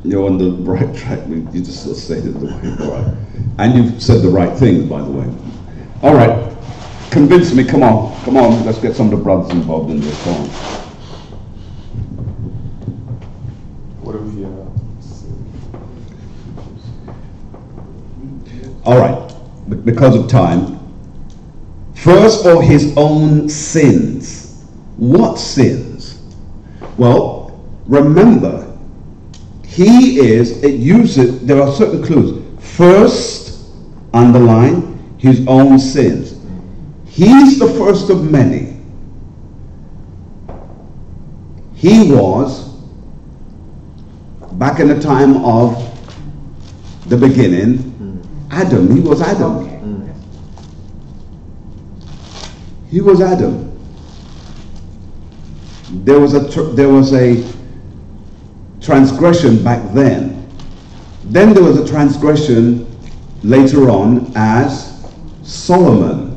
You're on the right track. You just sort of stated the right. And you've said the right things, by the way. All right. Convince me. Come on. Let's get some of the brothers involved in this. Come on. What are we All right. Because of time. First for his own sins. What sins? Well, remember, there are certain clues. First, underline, his own sins. He's the first of many. He was, back in the time of the beginning, Adam. He was Adam. He was Adam. There was a transgression back then. Then there was a transgression later on as Solomon.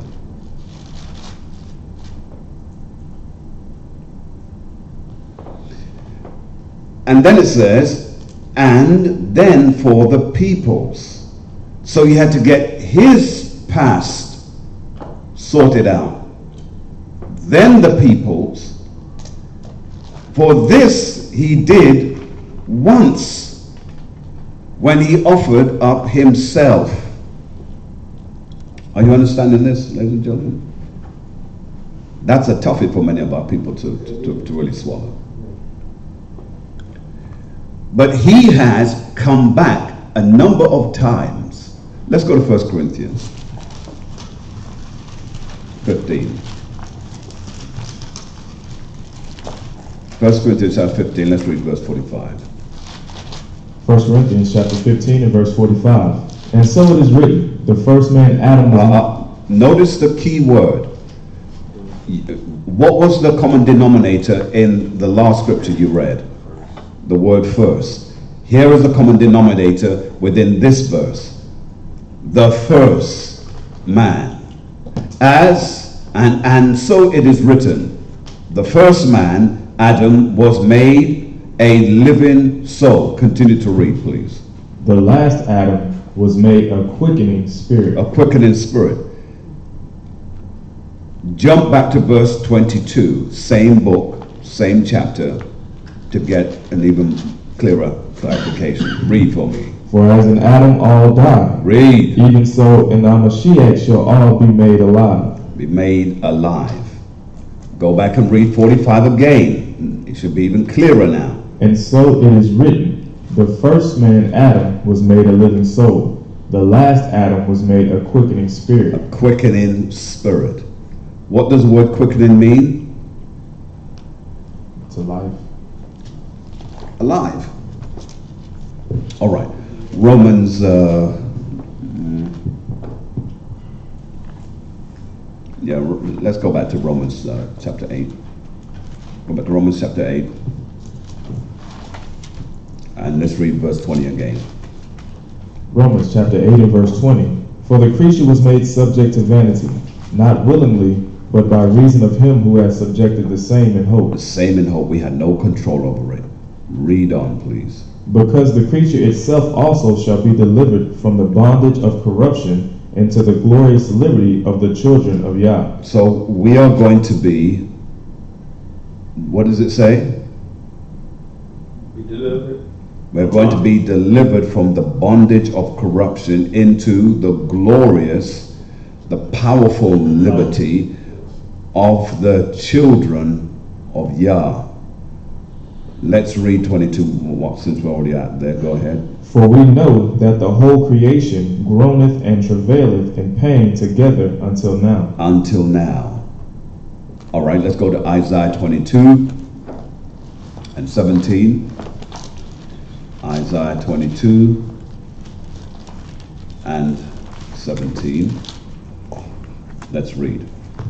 And then it says, and then for the peoples. So he had to get his past sorted out. Then the peoples. For this he did once when he offered up himself. Are you understanding this, ladies and gentlemen? That's a toughie for many of our people to really swallow. But he has come back a number of times. Let's go to 1 Corinthians 15. 1 Corinthians chapter 15, let's read verse 45. 1 Corinthians chapter 15 and verse 45. And so it is written, the first man Adam was notice the key word. What was the common denominator in the last scripture you read? The word first. Here is the common denominator within this verse. The first man. And so it is written, the first man, Adam, was made a living soul. Continue to read, please. The last Adam was made a quickening spirit. A quickening spirit. Jump back to verse 22, same book, same chapter, to get an even clearer clarification. Read for me. For as in Adam all die, Read. even so in our Mashiach shall all be made alive. Be made alive. Go back and read 45 again. It should be even clearer now. And so it is written, the first man Adam was made a living soul. The last Adam was made a quickening spirit. A quickening spirit. What does the word quickening mean? To life. Alive. All right. Romans, let's go back to Romans chapter 8. Go back to Romans chapter 8. And let's read verse 20 again. Romans chapter 8 and verse 20. For the creature was made subject to vanity, not willingly, but by reason of him who has subjected the same in hope. The same in hope. We had no control over it. Read on, please. Because the creature itself also shall be delivered from the bondage of corruption into the glorious liberty of the children of Yah. So we are going to be, what does it say? Be delivered. We're going to be delivered from the bondage of corruption into the glorious, the powerful liberty of the children of Yah. Let's read 22, since we're already out there. Go ahead. For we know that the whole creation groaneth and travaileth in pain together until now. Until now. All right, let's go to Isaiah 22 and 17. Isaiah 22 and 17. Let's read.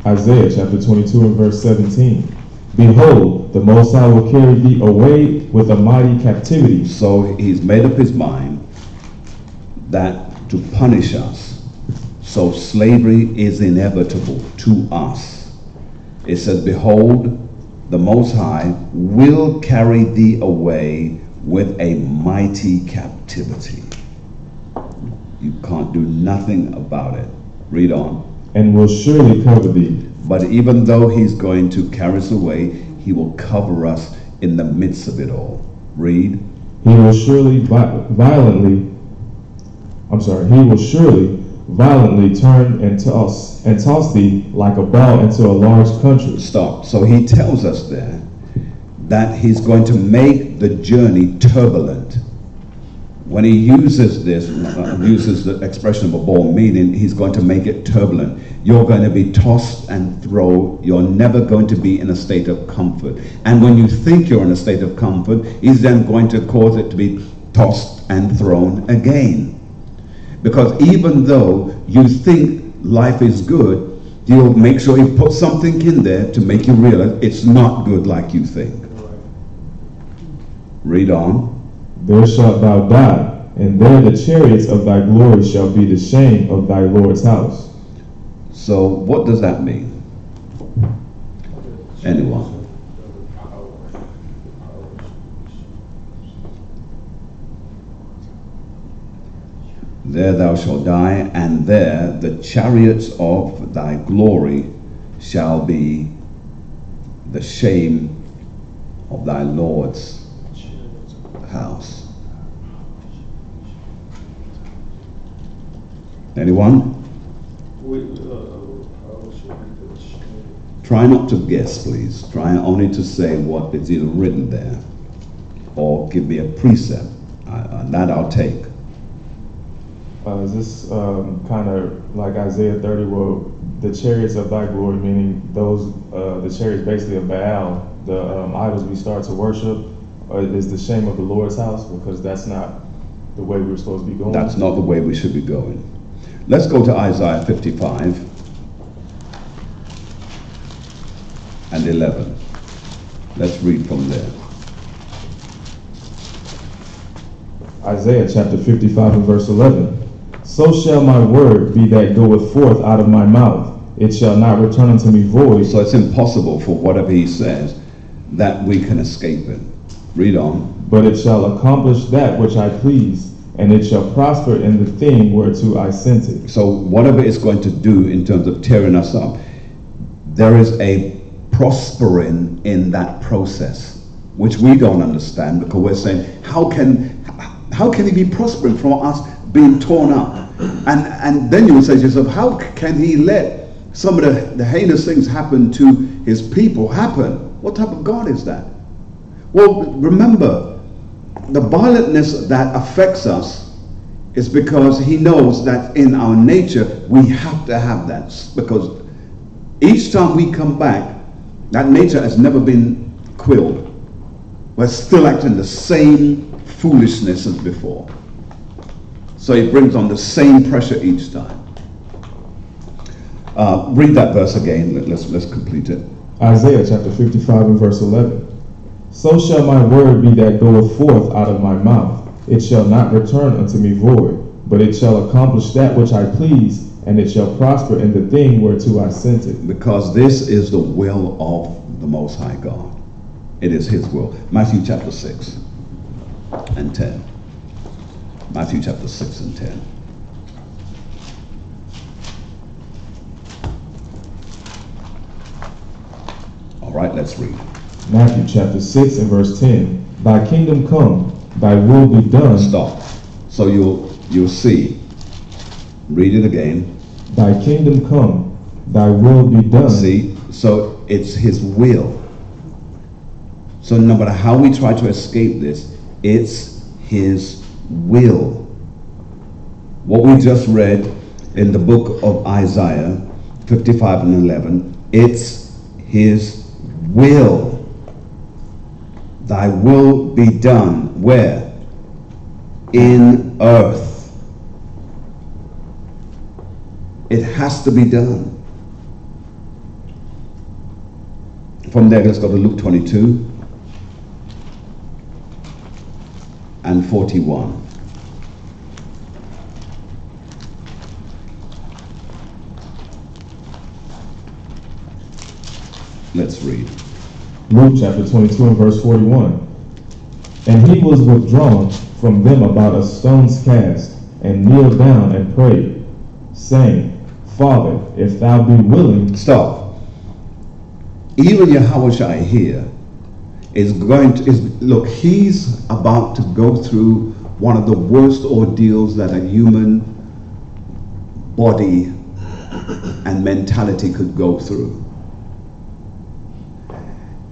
Isaiah chapter 22 and verse 17. Behold, the Most High will carry thee away with a mighty captivity. So he's made up his mind that to punish us. So slavery is inevitable to us. It says, behold, the Most High will carry thee away with a mighty captivity. You can't do nothing about it. Read on. And will surely cover thee. But even though he's going to carry us away, he will cover us in the midst of it all. Read. He will surely violently turn and toss thee like a ball into a large country. Stop. So he tells us there that he's going to make the journey turbulent. When he uses this, uses the expression of a ball, meaning he's going to make it turbulent. You're going to be tossed and thrown. You're never going to be in a state of comfort. And when you think you're in a state of comfort, he's then going to cause it to be tossed and thrown again. Because even though you think life is good, he'll make sure he puts something in there to make you realize it's not good like you think. Read on. There shalt thou die, and there the chariots of thy glory shall be the shame of thy Lord's house. So what does that mean? Anyone? There thou shalt die, and there the chariots of thy glory shall be the shame of thy Lord's house. Anyone? Try not to guess, please. Try only to say what is either written there or give me a precept. That I'll take. Is this kind of like Isaiah 30, where the chariots of thy glory, meaning those, the chariots basically of Baal, the idols we start to worship, is the shame of the Lord's house? Because that's not the way we're supposed to be going. That's not the way we should be going. Let's go to Isaiah 55 and 11. Let's read from there. Isaiah chapter 55 and verse 11. So shall my word be that goeth forth out of my mouth. It shall not return unto me void. So it's impossible for whatever he says that we can escape it. Read on. But it shall accomplish that which I please, and it shall prosper in the thing whereto I sent it. So whatever it's going to do in terms of tearing us up, there is a prospering in that process. which we don't understand, because we're saying, how can he be prospering from us being torn up? And then you would say to yourself, how can he let some of the heinous things happen to his people happen? What type of God is that? Well, remember, the violentness that affects us is because he knows that in our nature we have to have that, because each time we come back, that nature has never been quelled. We're still acting the same foolishness as before. So it brings on the same pressure each time. Read that verse again. Let's complete it. Isaiah chapter 55 and verse 11. So shall my word be that goeth forth out of my mouth. It shall not return unto me void, but it shall accomplish that which I please, and it shall prosper in the thing whereto I sent it. Because this is the will of the Most High God. It is his will. Matthew chapter 6 and 10. Matthew chapter 6 and 10. All right, let's read. Matthew chapter 6 and verse 10. Thy kingdom come, thy will be done. Stop. So you'll see. Read it again. Thy kingdom come, thy will be done. See, so it's his will. So no matter how we try to escape this, it's his will. What we just read in the book of Isaiah 55 and 11, it's his will. Thy will be done. Where? In earth. It has to be done. From there, let's go to Luke 22 and 41. Let's read. Luke chapter 22 and verse 41. And he was withdrawn from them about a stone's cast, and kneeled down and prayed, saying, Father, if thou be willing. Stop. Even Yahushua here is look, he's about to go through one of the worst ordeals that a human body and mentality could go through.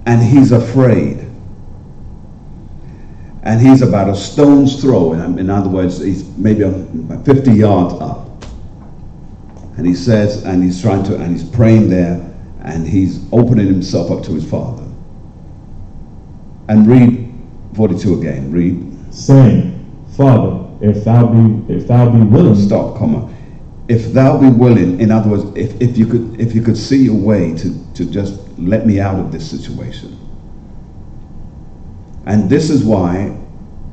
And he's afraid. And he's about a stone's throw. In other words, he's maybe 50 yards up. And he says, and he's praying there, and he's opening himself up to his Father. And read 42 again. Read. Saying, Father, if thou be willing. Stop, comma. If thou be willing, in other words, if you could see a way to just let me out of this situation. And this is why,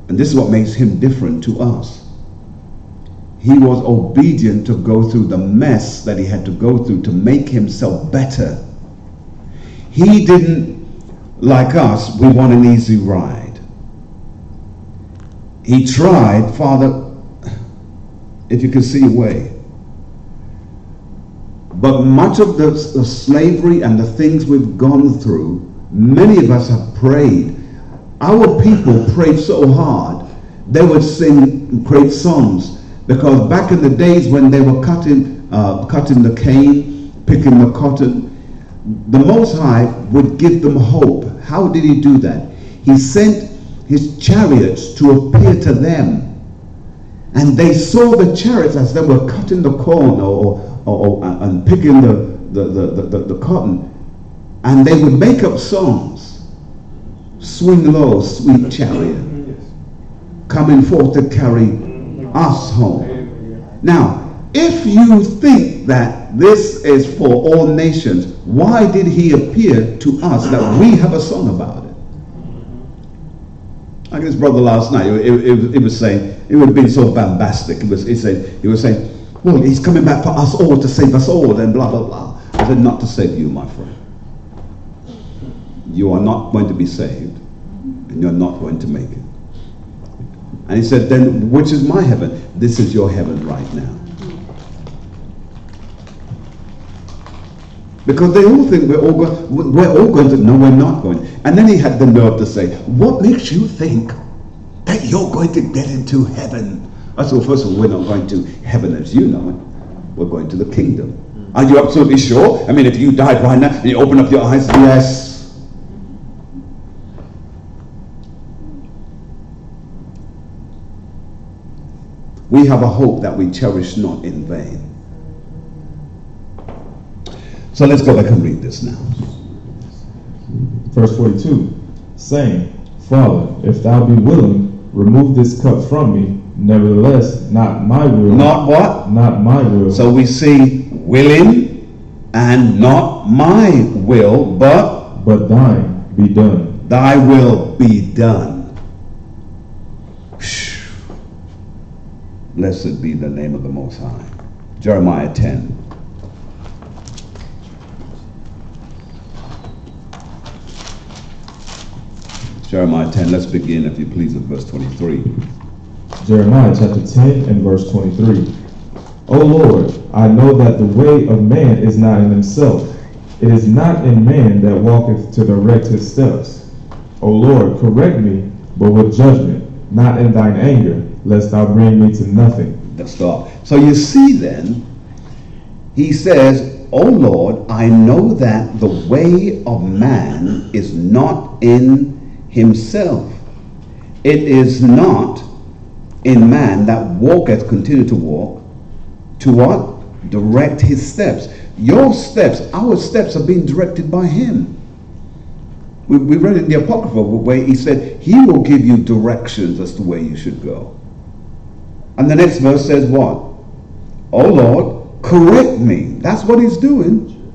and this is what makes him different to us. He was obedient to go through the mess that he had to go through to make himself better. He didn't, like us, we want an easy ride. He tried, Father, if you could see a way. But much of the slavery and the things we've gone through, many of us have prayed. Our people prayed so hard, they would sing great songs. Because back in the days when they were cutting the cane, picking the cotton, the Most High would give them hope. How did he do that? He sent his chariots to appear to them. And they saw the chariots as they were cutting the corn and picking the cotton. And they would make up songs. Swing low, sweet chariot, coming forth to carry us home. Now, if you think that this is for all nations, why did he appear to us that we have a song about it? Like his brother last night, it was saying, it would be so bombastic. He was saying, well, he's coming back for us all, to save us all, and blah, blah, blah. I said, not to save you, my friend. You are not going to be saved, and you're not going to make it. And he said, then which is my heaven? This is your heaven right now. Because they all think we're all going to, no, we're not going. And then he had the nerve to say, what makes you think that you're going to get into heaven? I said, well, first of all, we're not going to heaven as you know it. We're going to the kingdom. Are you absolutely sure? I mean, if you died right now and you open up your eyes, yes. We have a hope that we cherish not in vain. So let's go back and read this now. Verse 42, saying, Father, if thou be willing, remove this cup from me. Nevertheless, not my will. Not what? Not my will. So we see willing and not my will, but thine be done. Thy will be done. Blessed be the name of the Most High. Jeremiah 10. Jeremiah 10, let's begin, if you please, at verse 23. Jeremiah chapter 10 and verse 23. O Lord, I know that the way of man is not in himself. It is not in man that walketh to direct his steps. O Lord, correct me, but with judgment, not in thine anger, lest thou bring me to nothing. Let's stop. So you see then, he says, O Lord, I know that the way of man is not in himself. It is not in man that walketh, continue to walk, to what? Direct his steps. Your steps, our steps are being directed by him. We read it in the Apocrypha where he said he will give you directions as to where you should go. And the next verse says what? Oh Lord, correct me. That's what he's doing.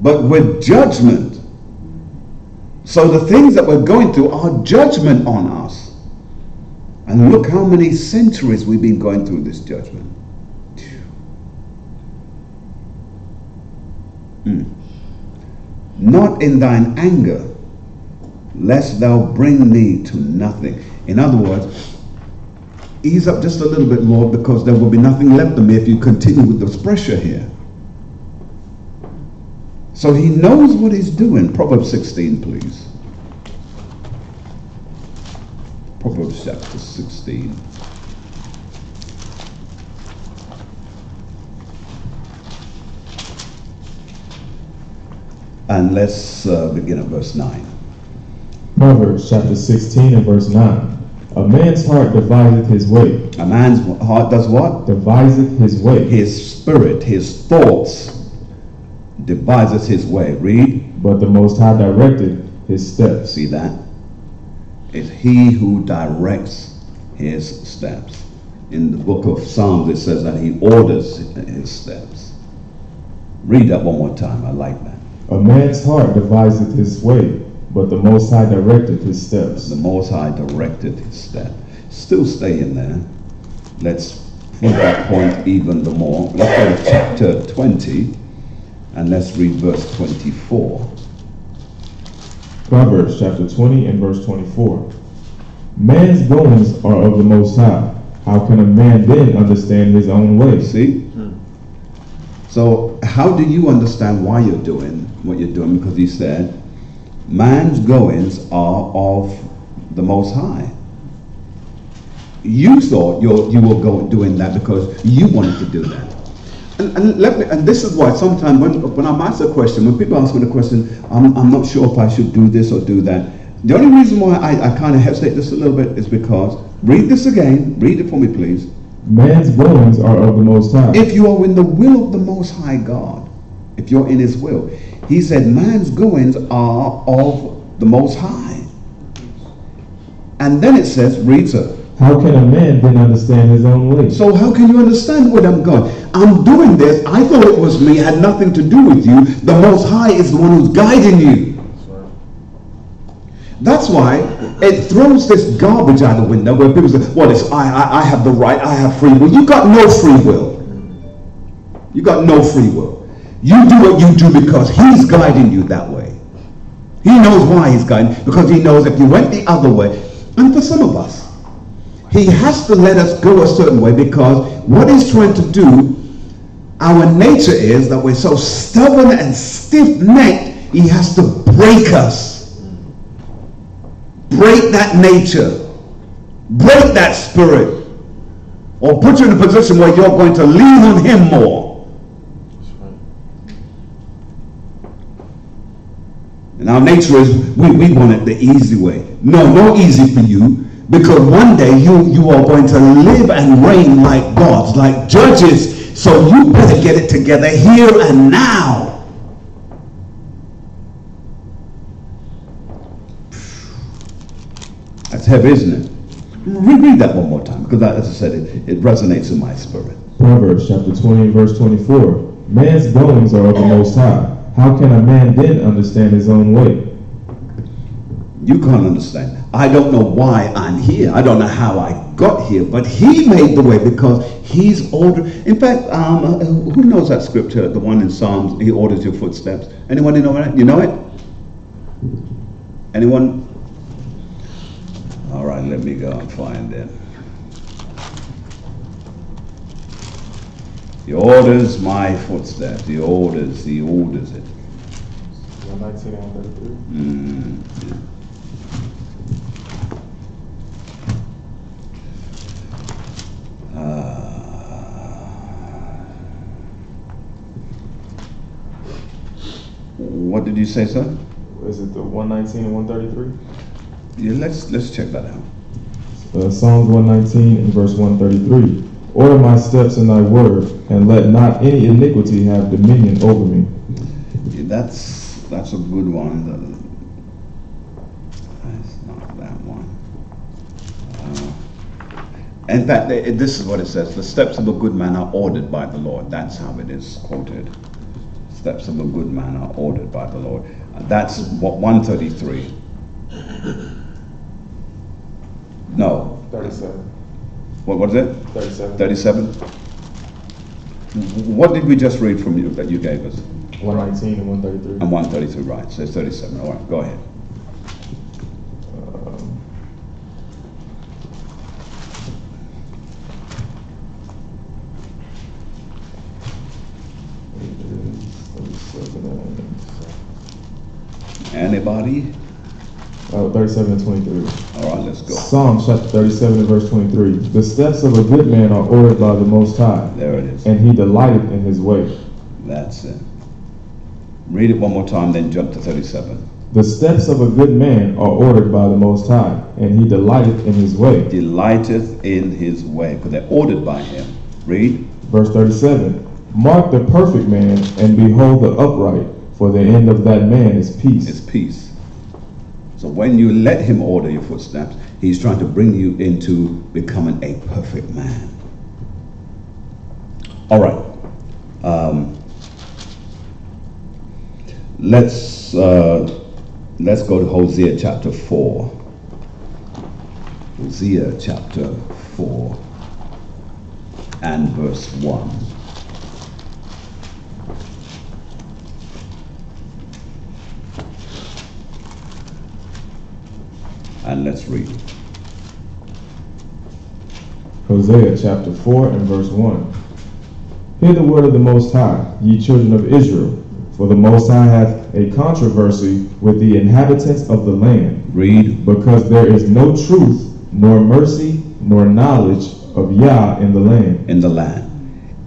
But with judgment. So the things that we're going through are judgment on us. And look how many centuries we've been going through this judgment. Not in thine anger, lest thou bring me to nothing. In other words, ease up just a little bit, Lord, because there will be nothing left of me if you continue with this pressure here. So he knows what he's doing. Proverbs 16, please. Proverbs chapter 16. And let's begin at verse 9. Proverbs chapter 16 and verse 9. A man's heart deviseth his way. A man's heart does what? Deviseth his way. His spirit, his thoughts, deviseth his way. Read. But the Most High directed his steps. See that? It's he who directs his steps. In the book of Psalms it says that he orders his steps. Read that one more time. I like that. A man's heart deviseth his way, but the Most High directed his steps. The Most High directed his step. Still stay in there. Let's prove that point even the more. Let's go to chapter 20, and let's read verse 24. Proverbs chapter 20 and verse 24. Man's goings are of the Most High. How can a man then understand his own way? See? So how do you understand why you're doing what you're doing? Because he said, man's goings are of the Most High. You thought you were doing that because you wanted to do that. And this is why sometimes when I'm asked a question, when people ask me the question, I'm not sure if I should do this or do that. The only reason why I kind of hesitate just a little bit is because, read this again, read it for me please. Man's goings are of the Most High. If you are in the will of the Most High God, if you're in his will, he said man's goings are of the Most High. And then it says, read sir. How can a man then understand his own way? So how can you understand where I'm going? I'm doing this. I thought it was me. It had nothing to do with you. The Most High is the one who's guiding you. That's why it throws this garbage out the window where people say, well, it's I have the right, I have free will. You got no free will. You got no free will. You do what you do because he's guiding you that way. He knows why he's guiding, because he knows if you went the other way, and for some of us, he has to let us go a certain way because what he's trying to do, Our nature is that we're so stubborn and stiff-necked, he has to break us. Break that nature. Break that spirit. Or put you in a position where you're going to lean on him more. And our nature is, we want it the easy way. No easy for you. Because one day you are going to live and reign like gods, like judges. So you better get it together here and now. That's heavy, isn't it? Reread that one more time, because as I said, it resonates in my spirit. Proverbs chapter 20 and verse 24. Man's goings are of the Most High. How can a man then understand his own way? You can't understand. I don't know why I'm here. I don't know how I got here, but he made the way because he's older. In fact, who knows that scripture, the one in Psalms, he orders your footsteps? Anyone know that? You know it? Anyone? All right, let me go and find it. He orders my footsteps. He orders it. 119 and 33. Yeah. What did you say, sir? Is it the 119 and 133? Yeah, let's check that out. Psalms 119 and verse 133. Order my steps in thy word, and let not any iniquity have dominion over me. Yeah, that's a good one. That's not that one. In fact, this is what it says. The steps of a good man are ordered by the Lord. That's how it is quoted. Steps of a good man are ordered by the Lord. That's what 133. No. 37. What is it? 37. 37. What did we just read from you that you gave us? 119 and 133. And 133, right. So it's 37. All right, go ahead. Anybody? 37 and 23. All right, let's go. Psalms chapter 37 and verse 23. The steps of a good man are ordered by the Most High. There it is. And he delighteth in his way. That's it. Read it one more time, then jump to 37. The steps of a good man are ordered by the Most High, and he delighteth in his way. Delighteth in his way, because they're ordered by him. Read. Verse 37. Mark the perfect man, and behold the upright, for the end of that man is peace. It's peace. So when you let him order your footsteps, he's trying to bring you into becoming a perfect man. All right. Let's go to Hosea chapter 4. Hosea chapter 4 and verse 1. And let's read. Hosea chapter 4 and verse 1. Hear the word of the Most High, ye children of Israel, for the Most High hath a controversy with the inhabitants of the land. Read. Because there is no truth, nor mercy, nor knowledge of Yah in the land. In the land.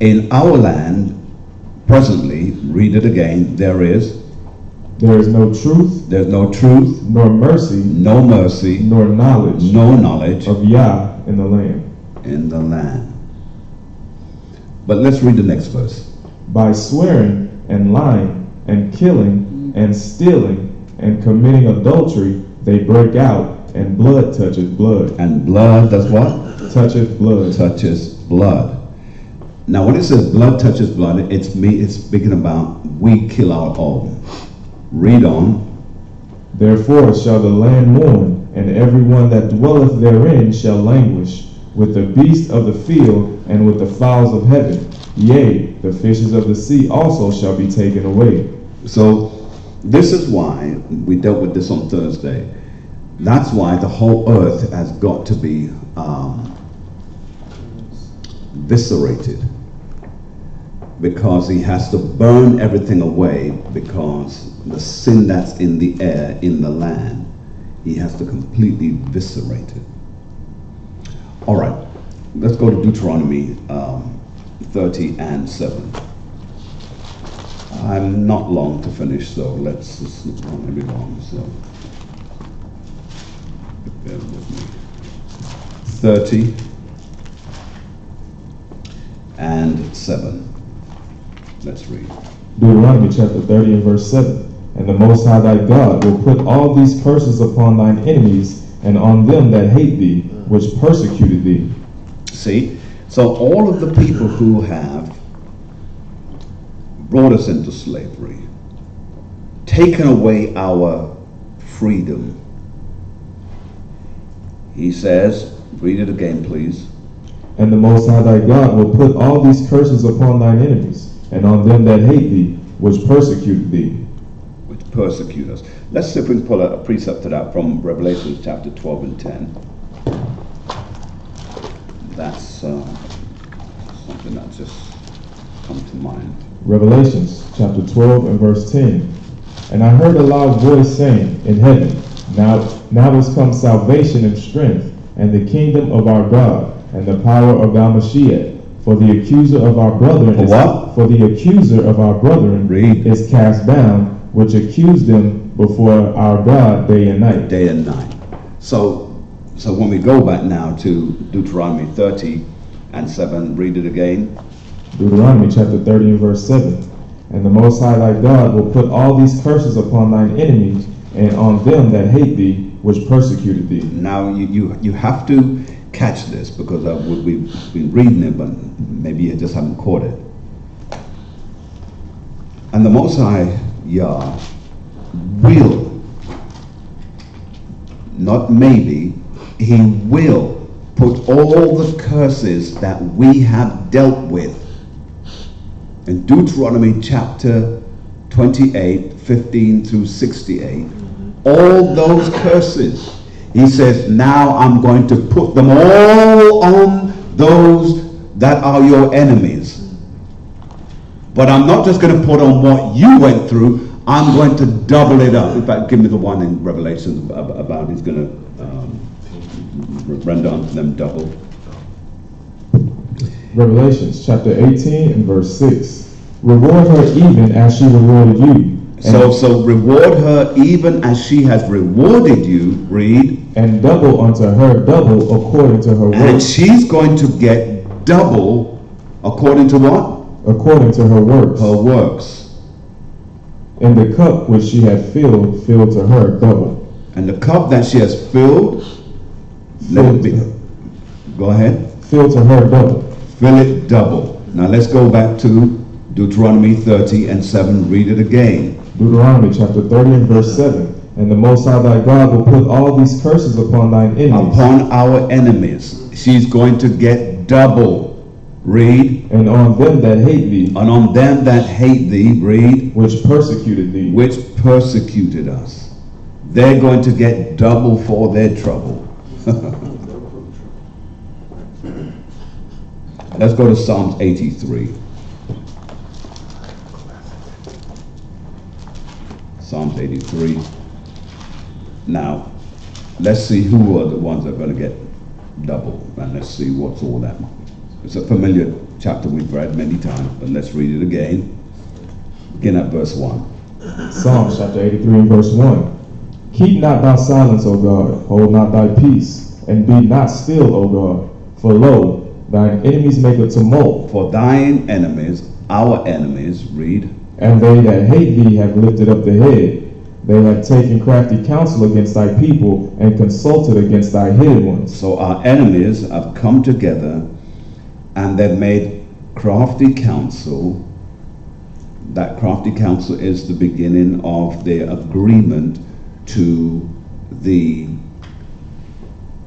In our land, presently, read it again, there is no truth, there's no truth, nor mercy, no mercy, nor knowledge, no knowledge of Yah in the land. In the land. But let's read the next verse. By swearing and lying and killing and stealing and committing adultery, they break out, and blood toucheth blood. And blood does what? Toucheth blood. Touches blood. Now when it says blood touches blood, it's speaking about we kill our own. Read on. Therefore shall the land mourn, and every one that dwelleth therein shall languish, with the beasts of the field and with the fowls of heaven. Yea, the fishes of the sea also shall be taken away. So this is why we dealt with this on Thursday. That's why the whole earth has got to be eviscerated. because he has to burn everything away, because the sin that's in the air, in the land, he has to completely eviscerate it. All right, let's go to Deuteronomy 30 and 7. I'm not long to finish, so let's just not going to be long, so bear with me. 30 and 7. Let's read. Deuteronomy chapter 30 and verse 7. And the Most High thy God will put all these curses upon thine enemies and on them that hate thee, which persecuted thee. See? So all of the people who have brought us into slavery, taken away our freedom, he says, read it again, please. And the Most High thy God will put all these curses upon thine enemies, and on them that hate thee, which persecuted thee. Which persecute us. Let's see if we can pull a precept to that from Revelation chapter 12 and 10. That's something that just come to mind. Revelations chapter 12 and verse 10. And I heard a loud voice saying in heaven, Now is come salvation and strength, and the kingdom of our God, and the power of our Mashiach. For the accuser of our brethren For the accuser of our brethren is cast down, which accused them before our God day and night. Day and night. So when we go back now to Deuteronomy 30 and 7, read it again. Deuteronomy chapter 30 and verse 7. And the Most High thy God will put all these curses upon thine enemies, and on them that hate thee, which persecuted thee. Now you have to catch this, because we've been reading it, but maybe you just haven't caught it. And the Most High Yah will, not maybe, he will put all the curses that we have dealt with. In Deuteronomy chapter 28, 15 through 68, all those curses, he says, now I'm going to put them all on those that are your enemies. But I'm not just going to put on what you went through, I'm going to double it up. In fact, give me the one in Revelation about he's going to render unto them double. Revelations chapter 18 and verse 6. Reward her even as she rewarded you. So reward her even as she has rewarded you, read. And double unto her double according to her works. And she's going to get double according to what? According to her works. Her works. And the cup which she had filled to her double. And the cup that she has filled, go ahead. Fill to her double. Fill it double. Now let's go back to Deuteronomy 30 and 7. Read it again. Deuteronomy chapter 30 and verse 7. And the Most High thy God will put all these curses upon thine enemies. Upon our enemies. She's going to get double. Read. And on them that hate thee. And on them that hate thee, read. Which persecuted thee. Which persecuted us. They're going to get double for their trouble. Let's go to Psalms 83. Psalms 83. Now, let's see who are the ones that are going to get double. And let's see what's all that. It's a familiar chapter we've read many times, but let's read it again. Begin at verse 1. Psalms chapter 83 and verse 1. Keep not thy silence, O God, hold not thy peace, and be not still, O God. For lo, thine enemies make a tumult. For thine enemies, our enemies, read. And they that hate thee have lifted up the head. They have taken crafty counsel against thy people, and consulted against thy hidden ones. So our enemies have come together, and they've made crafty counsel. That crafty counsel is the beginning of their agreement to the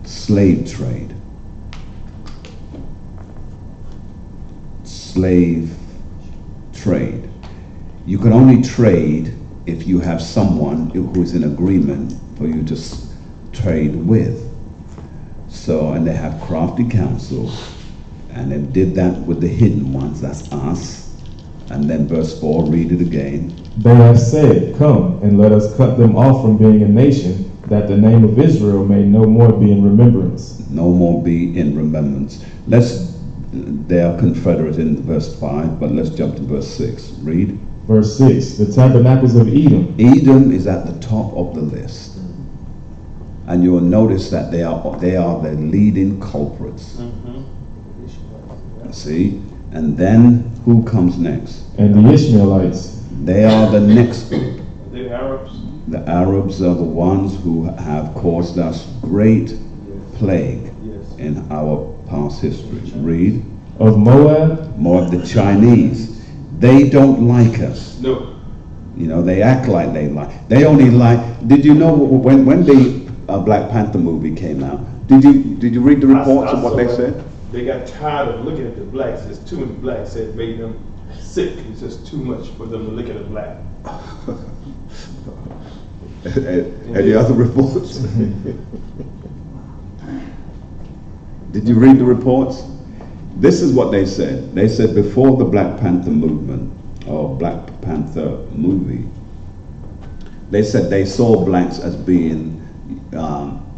slave trade. Slave trade. You can only trade if you have someone who is in agreement for you to trade with. So, and they have crafty counsel, and they did that with the hidden ones, that's us. And then verse 4, read it again. They have said, come and let us cut them off from being a nation, that the name of Israel may no more be in remembrance. No more be in remembrance. They are confederate in verse 5, but let's jump to verse 6. Read. Verse 6, the tabernacles of Edom. Edom is at the top of the list. And you will notice that they are the leading culprits. See? And then who comes next? And the Ishmaelites. They are the next group. The Arabs. The Arabs are the ones who have caused us great plague in our past history. Read. Of Moab. Moab, the Chinese. They don't like us. No. You know, they act like they like. They only like. Did you know when the Black Panther movie came out? Did you read the reports of what they said? They got tired of looking at the blacks. There's too many blacks that made them sick. It's just too much for them to look at a black. Any other reports? Did you read the reports? This is what they said. They said before the Black Panther movement or Black Panther movie, they said they saw blacks as being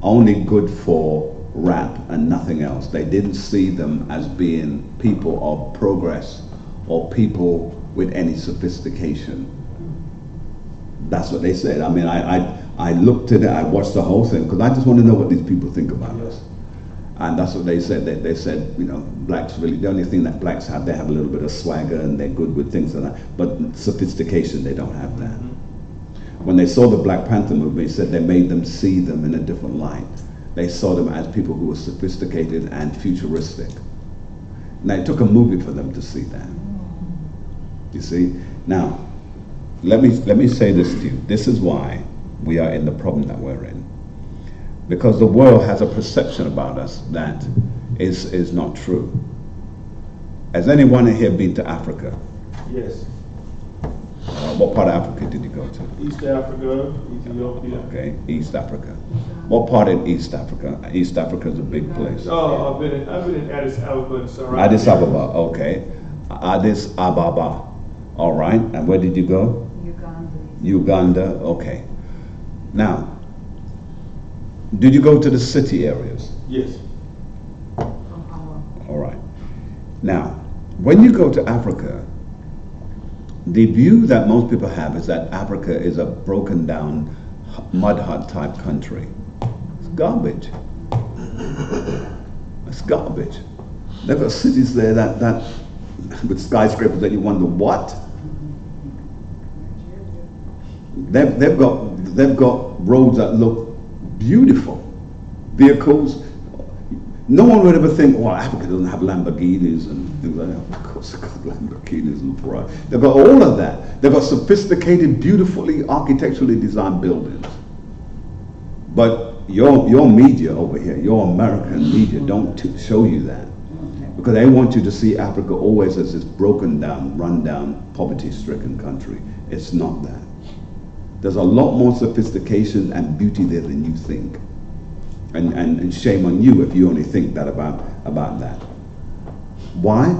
only good for rap and nothing else. They didn't see them as being people of progress or people with any sophistication. That's what they said. I mean, I looked at it, I watched the whole thing, because I just want to know what these people think about us. And that's what they said. They said, you know, blacks really, the only thing that blacks have, they have a little bit of swagger and they're good with things like that. But sophistication, they don't have that. When they saw the Black Panther movement, they said they made them see them in a different light. They saw them as people who were sophisticated and futuristic. Now, it took a movie for them to see that. You see? Now, let me say this to you. This is why we are in the problem that we're in. Because the world has a perception about us that is not true. Has anyone in here been to Africa? Yes. What part of Africa did you go to? East Africa, Ethiopia. Okay, East Africa. What part in East Africa? East Africa is a big place. Oh, I've been in Addis Ababa. Addis Ababa, okay. Addis Ababa. All right, and where did you go? Uganda, okay. Now, did you go to the city areas? Yes. All right. Now, when you go to Africa, the view that most people have is that Africa is a broken down mud hut type country. It's garbage. It's garbage. They've got cities there that with skyscrapers that you wonder what? They've got roads that look beautiful. Vehicles. No one would ever think, well, Africa doesn't have Lamborghinis and things like that. Of course they've got Lamborghinis and Ferrari. They've got all of that. They've got sophisticated, beautifully architecturally designed buildings. But your media over here, your American media, don't show you that. Because they want you to see Africa always as this broken down, run down, poverty-stricken country. It's not that. There's a lot more sophistication and beauty there than you think. And shame on you if you only think that about that. Why?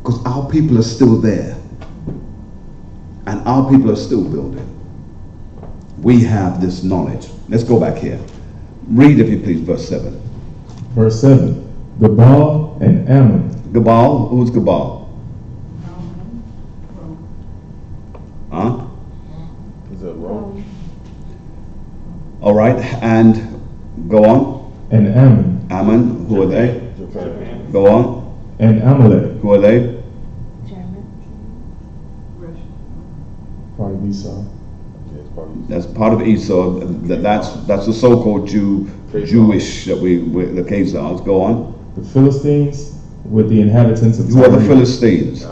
Because our people are still there. And our people are still building. We have this knowledge. Let's go back here. Read, if you please, verse 7. Verse 7. Gabal and Ammon. Gabal? Who's Gabal? Huh? Is that Rome? All right, and go on. And Ammon. Ammon, who are they? Japan. Go on. And Amalek. Who are they? Probably Esau. That's part of Esau. That's the so-called Jewish that the Khazars. Go on. The Philistines with the inhabitants of Tyre. Who are the Philistines?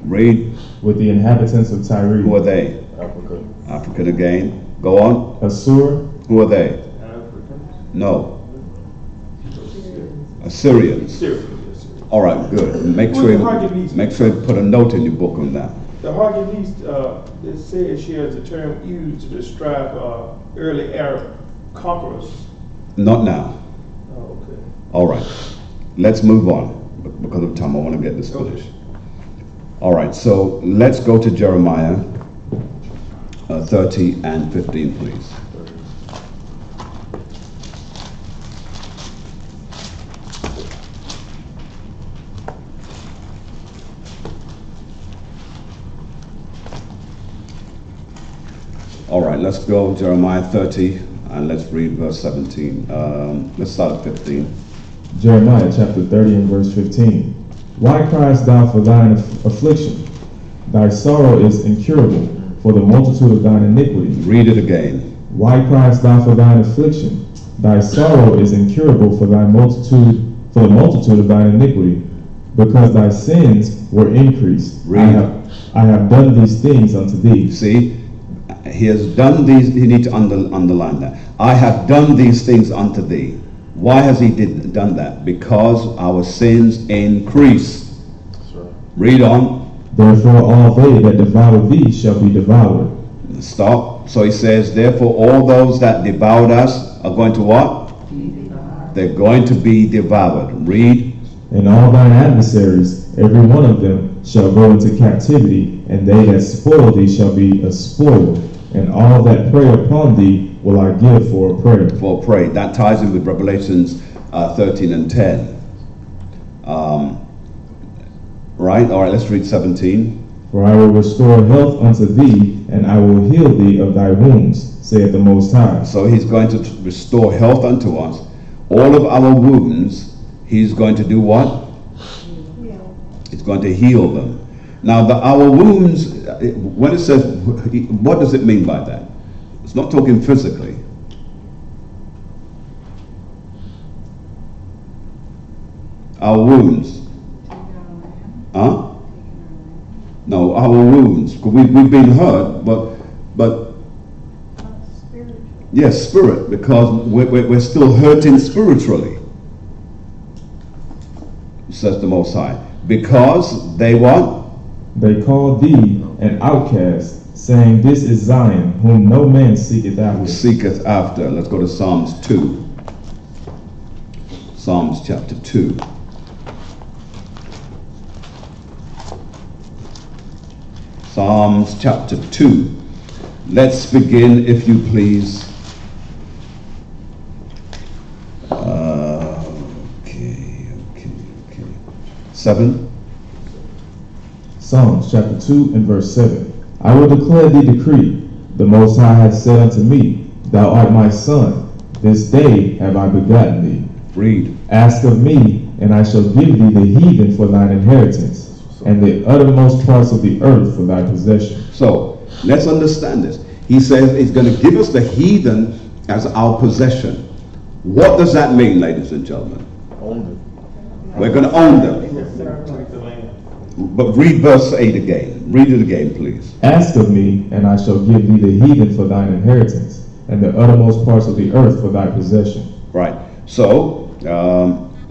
Read. With the inhabitants of Tyre. Who are they? Africa. African again. Go on. Assur. Who are they? Africans. No. Assyrians. All right, good. Make sure you put a note in your book on that. The Hargitese, it says here, is a term used to describe early Arab conquerors. Not now. Oh, okay. All right. Let's move on. Because of time, I want to get this finished. All right, so let's go to Jeremiah 30 and 15, please. All right, let's go Jeremiah 30 and let's read verse 17. Let's start at 15. Jeremiah chapter 30 and verse 15. Why criest thou for thine affliction? Thy sorrow is incurable for the multitude of thine iniquity. Read it again. Why criest thou for thine affliction? Thy sorrow is incurable for the multitude of thine iniquity, because thy sins were increased. Read. I have done these things unto thee. See, he has done these. You need to underline that. I have done these things unto thee. Why has he done that? Because our sins increase. Right. Read on. Therefore all they that devour thee shall be devoured. Stop. So he says, therefore all those that devoured us are going to what? They're going to be devoured. Read. And all thine adversaries, every one of them, shall go into captivity, and they that spoil thee shall be a spoil, and all that prey upon thee will I give for a prey. For a prey. That ties in with Revelations 13 and 10. Right? All right, let's read 17. For I will restore health unto thee, and I will heal thee of thy wounds, saith the Most High. So he's going to restore health unto us. All of our wounds, he's going to do what? He's going to heal them. Now, our wounds, when it says, what does it mean by that? It's not talking physically. Our wounds. Huh? No, our wounds. We've been hurt, but yes, spirit, because we're still hurting spiritually, says the Most High. Because they what? They call thee an outcast, saying, This is Zion, whom no man seeketh after. Seeketh after. Let's go to Psalms 2. Psalms chapter 2. Psalms chapter 2. Let's begin, if you please. Okay. 7. Psalms chapter 2 and verse 7. I will declare thee decree. The Most High hath said unto me, Thou art my son. This day have I begotten thee. Read. Ask of me, and I shall give thee the heathen for thine inheritance, and the uttermost parts of the earth for thy possession. So, let's understand this. He says he's going to give us the heathen as our possession. What does that mean, ladies and gentlemen? Own it. We're going to own them. But read verse 8 again. Read it again, please. Ask of me, and I shall give thee the heathen for thine inheritance, and the uttermost parts of the earth for thy possession. Right. So,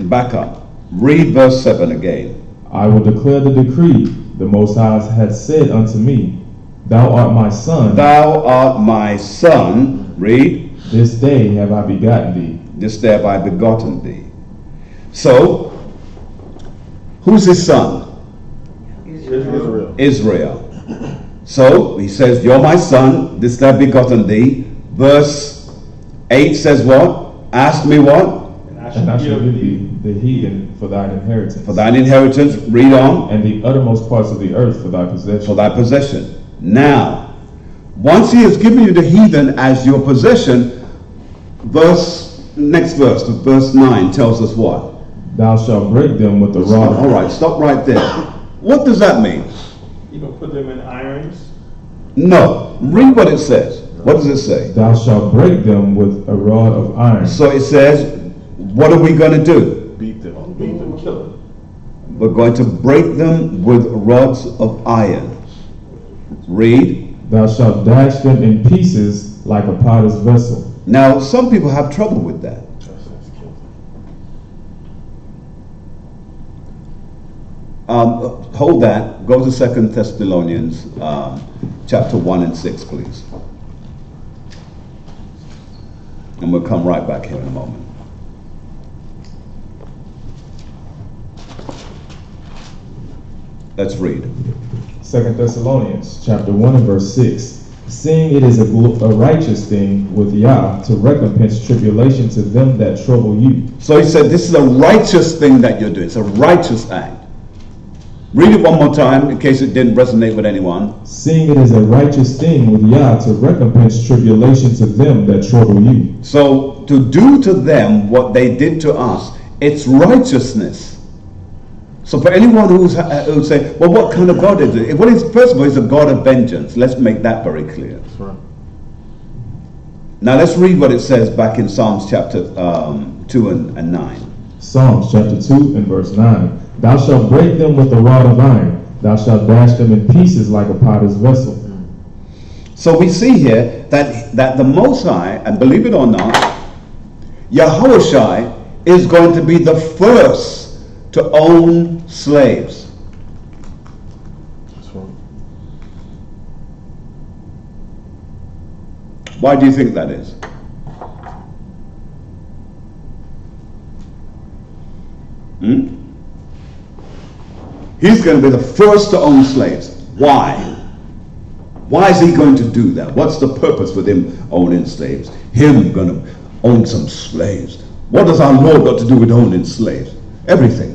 back up. Read verse 7 again. I will declare the decree. The Most High hath said unto me, Thou art my son. Thou art my son. Read. This day have I begotten thee. This day have I begotten thee. So, who's his son? Israel. So, he says, You're my son. This day I have begotten thee. Verse 8 says what? Ask me what? And I shall give thee the heathen for thine inheritance. For thine inheritance. Read on. And the uttermost parts of the earth for thy possession. For thy possession. Now, once he has given you the heathen as your possession, next verse, verse 9 tells us what? Thou shalt break them with the rod. All right, stop right there. What does that mean? You gonna put them in irons? No. Read what it says. What does it say? Thou shalt break them with a rod of iron. So it says, what are we going to do? Beat them. Beat them, kill them. We're going to break them with rods of iron. Read. Thou shalt dash them in pieces like a potter's vessel. Now, some people have trouble with that. Hold that. Go to 2 Thessalonians chapter 1 and 6, please. And we'll come right back here in a moment. Let's read. 2 Thessalonians chapter 1 and verse 6. Seeing it is a righteous thing with Yah to recompense tribulation to them that trouble you. So he said this is a righteous thing that you're doing. It's a righteous act. Read it one more time in case it didn't resonate with anyone. Seeing it is a righteous thing with Yah to recompense tribulation to them that trouble you. So to do to them what they did to us, it's righteousness. So for anyone who's say, well, what kind of God is it? Well, first of all, he's a God of vengeance. Let's make that very clear. That's right. Now let's read what it says back in Psalms chapter 2 and 9. Psalms chapter 2 and verse 9. Thou shalt break them with the rod of iron. Thou shalt dash them in pieces like a potter's vessel. So we see here that the Most High, and believe it or not, Yahushua is going to be the first to own slaves. That's right. Why do you think that is? He's going to be the first to own slaves. Why? Why is he going to do that? What's the purpose with him owning slaves? Him going to own some slaves. What does our Lord got to do with owning slaves? Everything.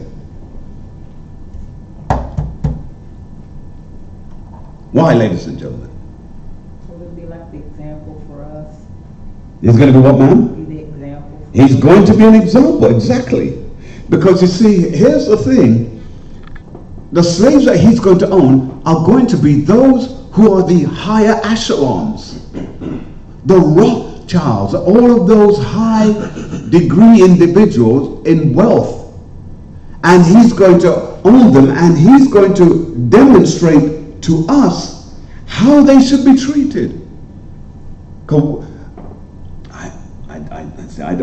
Why, ladies and gentlemen? So it'll be like the example for us. He's going to be what, ma'am? Be the example. He's going to be an example, exactly. Because you see, here's the thing. The slaves that he's going to own are going to be those who are the higher echelons. The Rothschilds, all of those high degree individuals in wealth. And he's going to own them, and he's going to demonstrate to us how they should be treated. I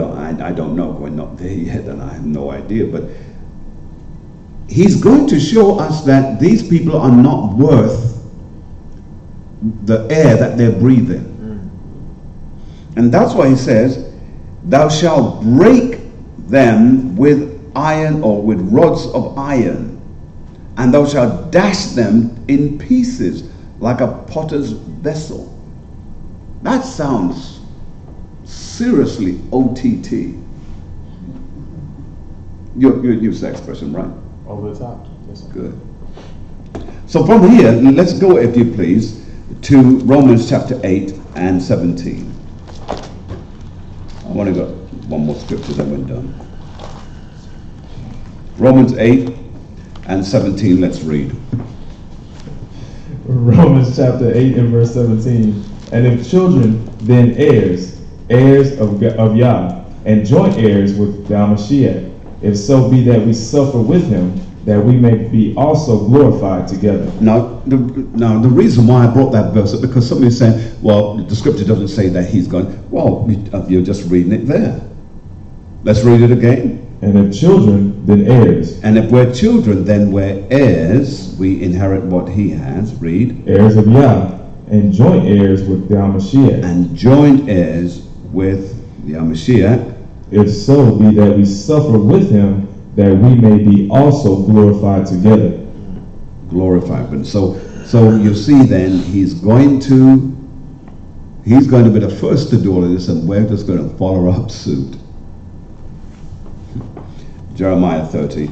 don't know. We're not there yet, and I have no idea. But he's going to show us that these people are not worth the air that they're breathing. And that's why he says, thou shalt break them with iron, or with rods of iron, and thou shalt dash them in pieces like a potter's vessel. That sounds seriously OTT. You use that expression, right? Over the top. Yes, sir. Good. So from here, let's go, if you please, to Romans chapter 8 and 17. I want to go one more scripture, then we're done. Romans 8 and 17, let's read. Romans chapter 8 and verse 17. And if children, then heirs, heirs of Yah, and joint heirs with the Mashiach, if so be that we suffer with him, that we may be also glorified together. Now, the reason why I brought that verse up, because somebody said, well, the scripture doesn't say that he's going. Well, you're just reading it there. Let's read it again. And if children, then heirs. And if we're children, then we're heirs. We inherit what he has. Read. Heirs of Yah, and joint heirs with the Mashiach. And joint heirs with the Mashiach. If so be that we suffer with him, that we may be also glorified together. Glorified. But so you see then, he's going to be the first to do all of this, and we're just going to follow up suit. Jeremiah 30.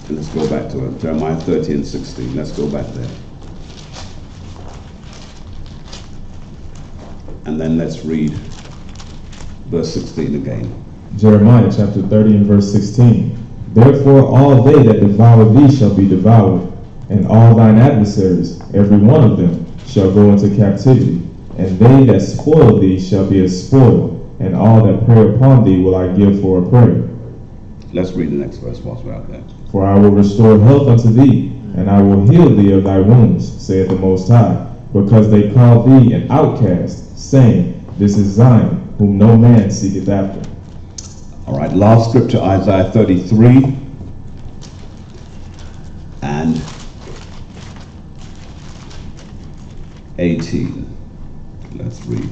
And let's go back to it. Jeremiah 30 and 16. Let's go back there. And then let's read verse 16 again. Jeremiah chapter 30 and verse 16. Therefore all they that devour thee shall be devoured, and all thine adversaries, every one of them, shall go into captivity. And they that spoil thee shall be a spoil, and all that prey upon thee will I give for a prey. Let's read the next verse whilst we're out there. For I will restore health unto thee, and I will heal thee of thy wounds, saith the Most High, because they call thee an outcast, saying, This is Zion, whom no man seeketh after. All right, last scripture, Isaiah 33 and 18. Let's read.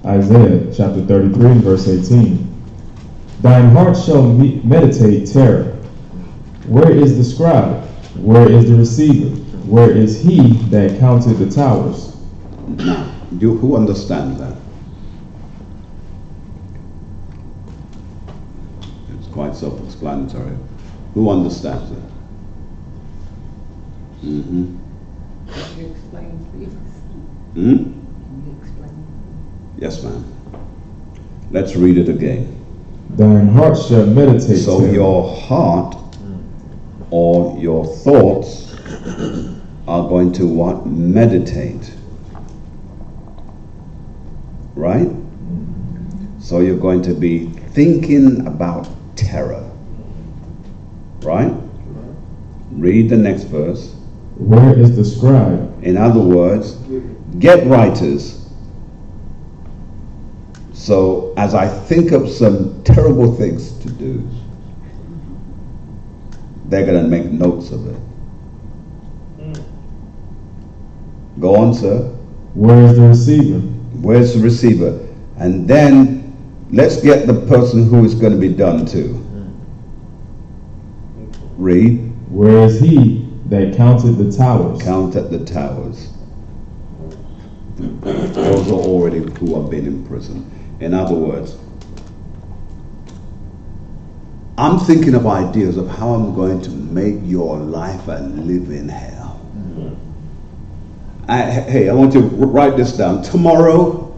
Isaiah chapter 33 verse 18. Thine heart shall meditate terror, Where is the scribe? Where is the receiver? Where is he that counted the towers? Now, who understands that? It's quite self-explanatory. Who understands it? Can you explain, please? Hmm? Can you explain? Yes, ma'am. Let's read it again. Thine heart shall meditate. So therein. your heart or your thoughts are going to what? Meditate. Right? So you're going to be thinking about terror. Right? Read the next verse. Where is the scribe? In other words, get writers. So as I think of some terrible things to do, they're going to make notes of it. Go on, sir. Where is the receiver? Where's the receiver? And then let's get the person who is going to be done to. Read. Where is he that counted the towers? Count at the towers. Those are already who have been in prison. In other words, I'm thinking of ideas of how I'm going to make your life a living hell. Hey, I want you to write this down. Tomorrow,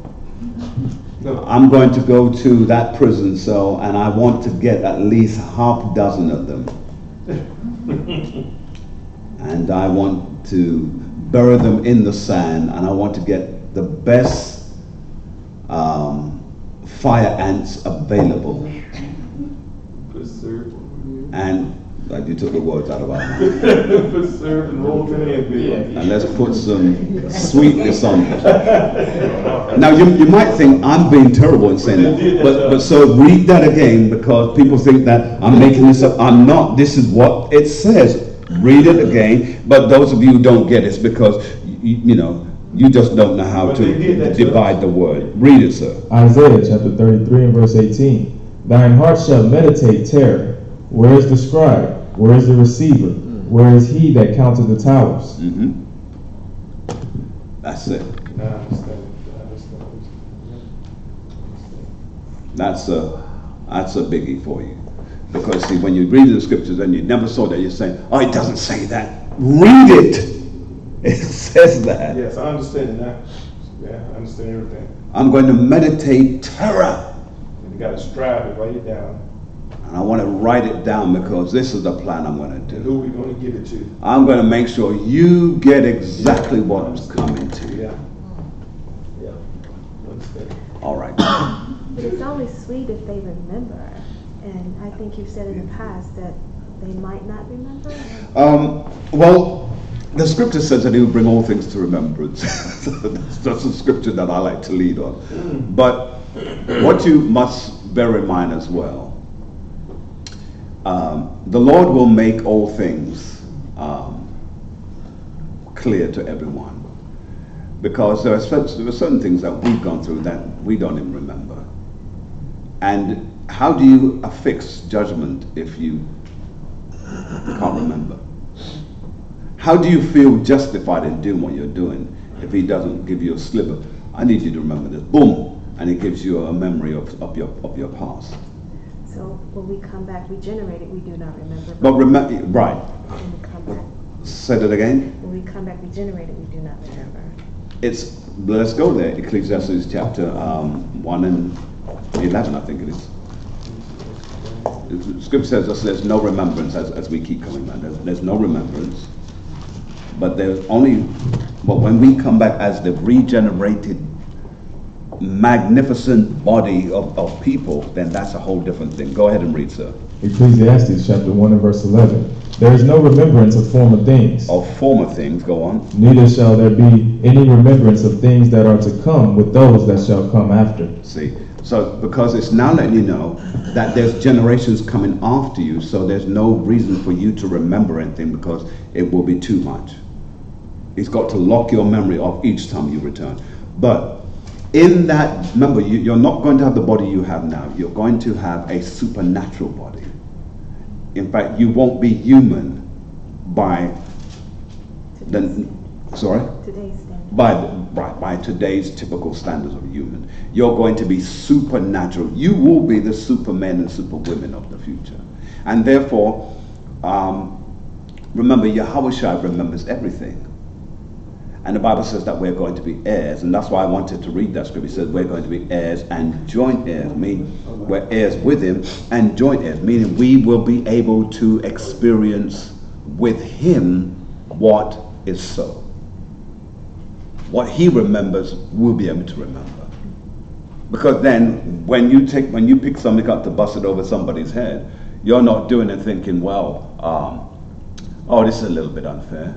I'm going to go to that prison cell and I want to get at least half a dozen of them. And I want to bury them in the sand, and I want to get the best fire ants available. And like you took the words out of our mouth. And let's put some sweetness on it. Now you might think I'm being terrible in saying that, but so read that again, because people think that I'm making this up. I'm not. This is what it says. Read it again. But those of you who don't get it, it's because you just don't know how to divide the word. Read it, sir. Isaiah chapter 33 and verse 18. Thine heart shall meditate terror. Where is the scribe? Where is the receiver? Where is he that counted the towers? That's it. That's a biggie for you. Because see, when you read the scriptures and you never saw that, you're saying, oh, it doesn't say that. Read it. It says that. Yes, I understand it now. Yeah, I understand everything. I'm going to meditate terror. And you got to strive to write it down. And I want to write it down because this is the plan I'm going to do. And who we going to give it to? I'm going to make sure you get exactly what's coming to you. Yeah. Understand. All right. But it's only sweet if they remember. And I think you've said in the past that they might not remember. Well, the scripture says that he will bring all things to remembrance. That's the scripture that I like to lead on. But what you must bear in mind as well, the Lord will make all things clear to everyone. Because there are certain things that we've gone through that we don't even remember. And how do you affix judgment if you can't remember? How do you feel justified in doing what you're doing if he doesn't give you a sliver? I need you to remember this. Boom! And it gives you a memory of your past. So when we come back regenerated, we do not remember. But remember, right. When we come back. Say that again. When we come back regenerated, we do not remember. Let's go there. Ecclesiastes chapter 1 and 11, I think it is. The scripture says there's no remembrance as we keep coming back. There's no remembrance. But there's only, but when we come back as the regenerated, magnificent body of people, then that's a whole different thing. Go ahead and read, sir. Ecclesiastes chapter 1 and verse 11. There is no remembrance of former things. Of former things, go on. Neither shall there be any remembrance of things that are to come with those that shall come after. See, so because it's now letting you know that there's generations coming after you, so there's no reason for you to remember anything because it will be too much. He's got to lock your memory off each time you return. But in that, remember, you're not going to have the body you have now. You're going to have a supernatural body. In fact, you won't be human by Today's standard. by today's typical standards of human. You're going to be supernatural. You will be the supermen and superwomen of the future. And therefore, remember, Yahushua remembers everything. And the Bible says that we're going to be heirs, and that's why I wanted to read that scripture. It says we're going to be heirs and joint heirs, meaning we're heirs with him, and joint heirs, meaning we will be able to experience with him what is so. What he remembers, we'll be able to remember. Because then, when you pick something up to bust it over somebody's head, you're not doing it thinking, well, oh, this is a little bit unfair.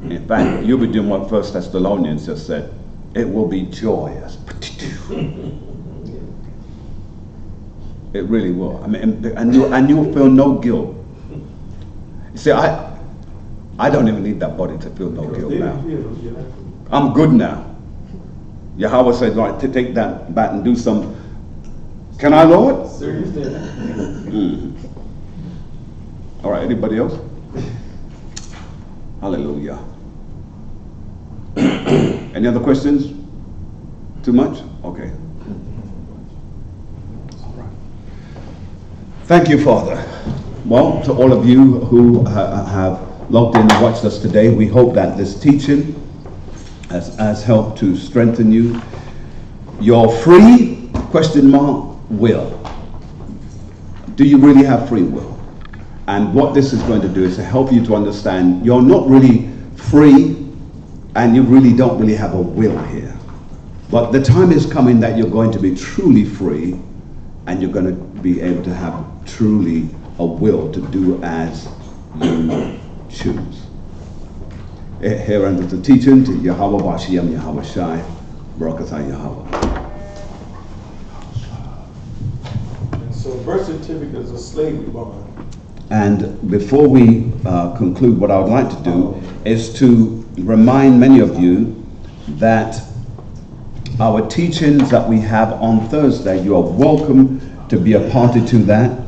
In fact, you'll be doing what 1 Thessalonians just said. It will be joyous. It really will. I mean, and you'll feel no guilt. You see, I don't even need that body to feel no guilt now. I'm good now. Yahweh said, right, to take that back and do some. Can I, Lord? All right, anybody else? Hallelujah. Any other questions? Too much? Okay. All right. Thank you, Father. Well, to all of you who have logged in and watched us today, we hope that this teaching has helped to strengthen you. Your free, will. Do you really have free will? And what this is going to do is to help you to understand you're not really free and you really don't really have a will here. But the time is coming that you're going to be truly free and you're going to be able to have truly a will to do as you choose. Here ends the teaching to Yahweh Bashiam Yahweh Shai, Barakatah Yahweh. So birth certificate is a slavery bond. And before we conclude, what I would like to do is to remind many of you that our teachings that we have on Thursday, you are welcome to be a party to that.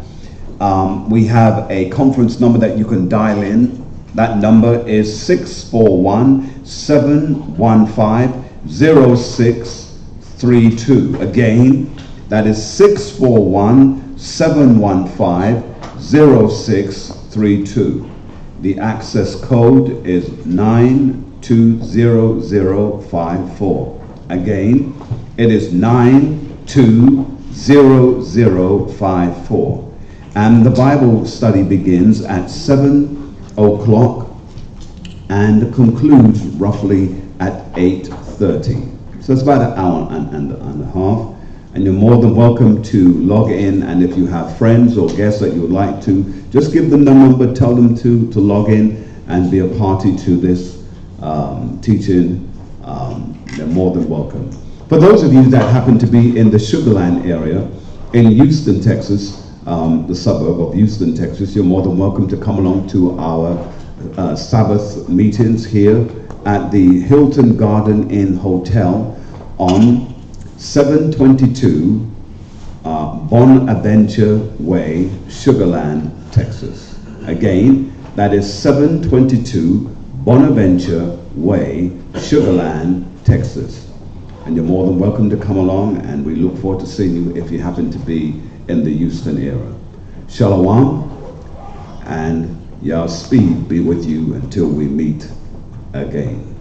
We have a conference number that you can dial in. That number is 641-715-0632. Again, that is 641-715-0632. The access code is 920054. Again, it is 920054. And the Bible study begins at 7 o'clock and concludes roughly at 8:30. So it's about an hour and a half. And you're more than welcome to log in, and if you have friends or guests that you would like to, just give them the number, tell them to log in and be a party to this teaching. They're more than welcome. For those of you that happen to be in the Sugarland area in Houston, Texas, the suburb of Houston, Texas, you're more than welcome to come along to our Sabbath meetings here at the Hilton Garden Inn Hotel on 722 Bonaventure Way, Sugarland, Texas. Again, that is 722 Bonaventure Way, Sugarland, Texas. And you're more than welcome to come along, and we look forward to seeing you if you happen to be in the Houston area. Shalom, and Yah's speed be with you until we meet again.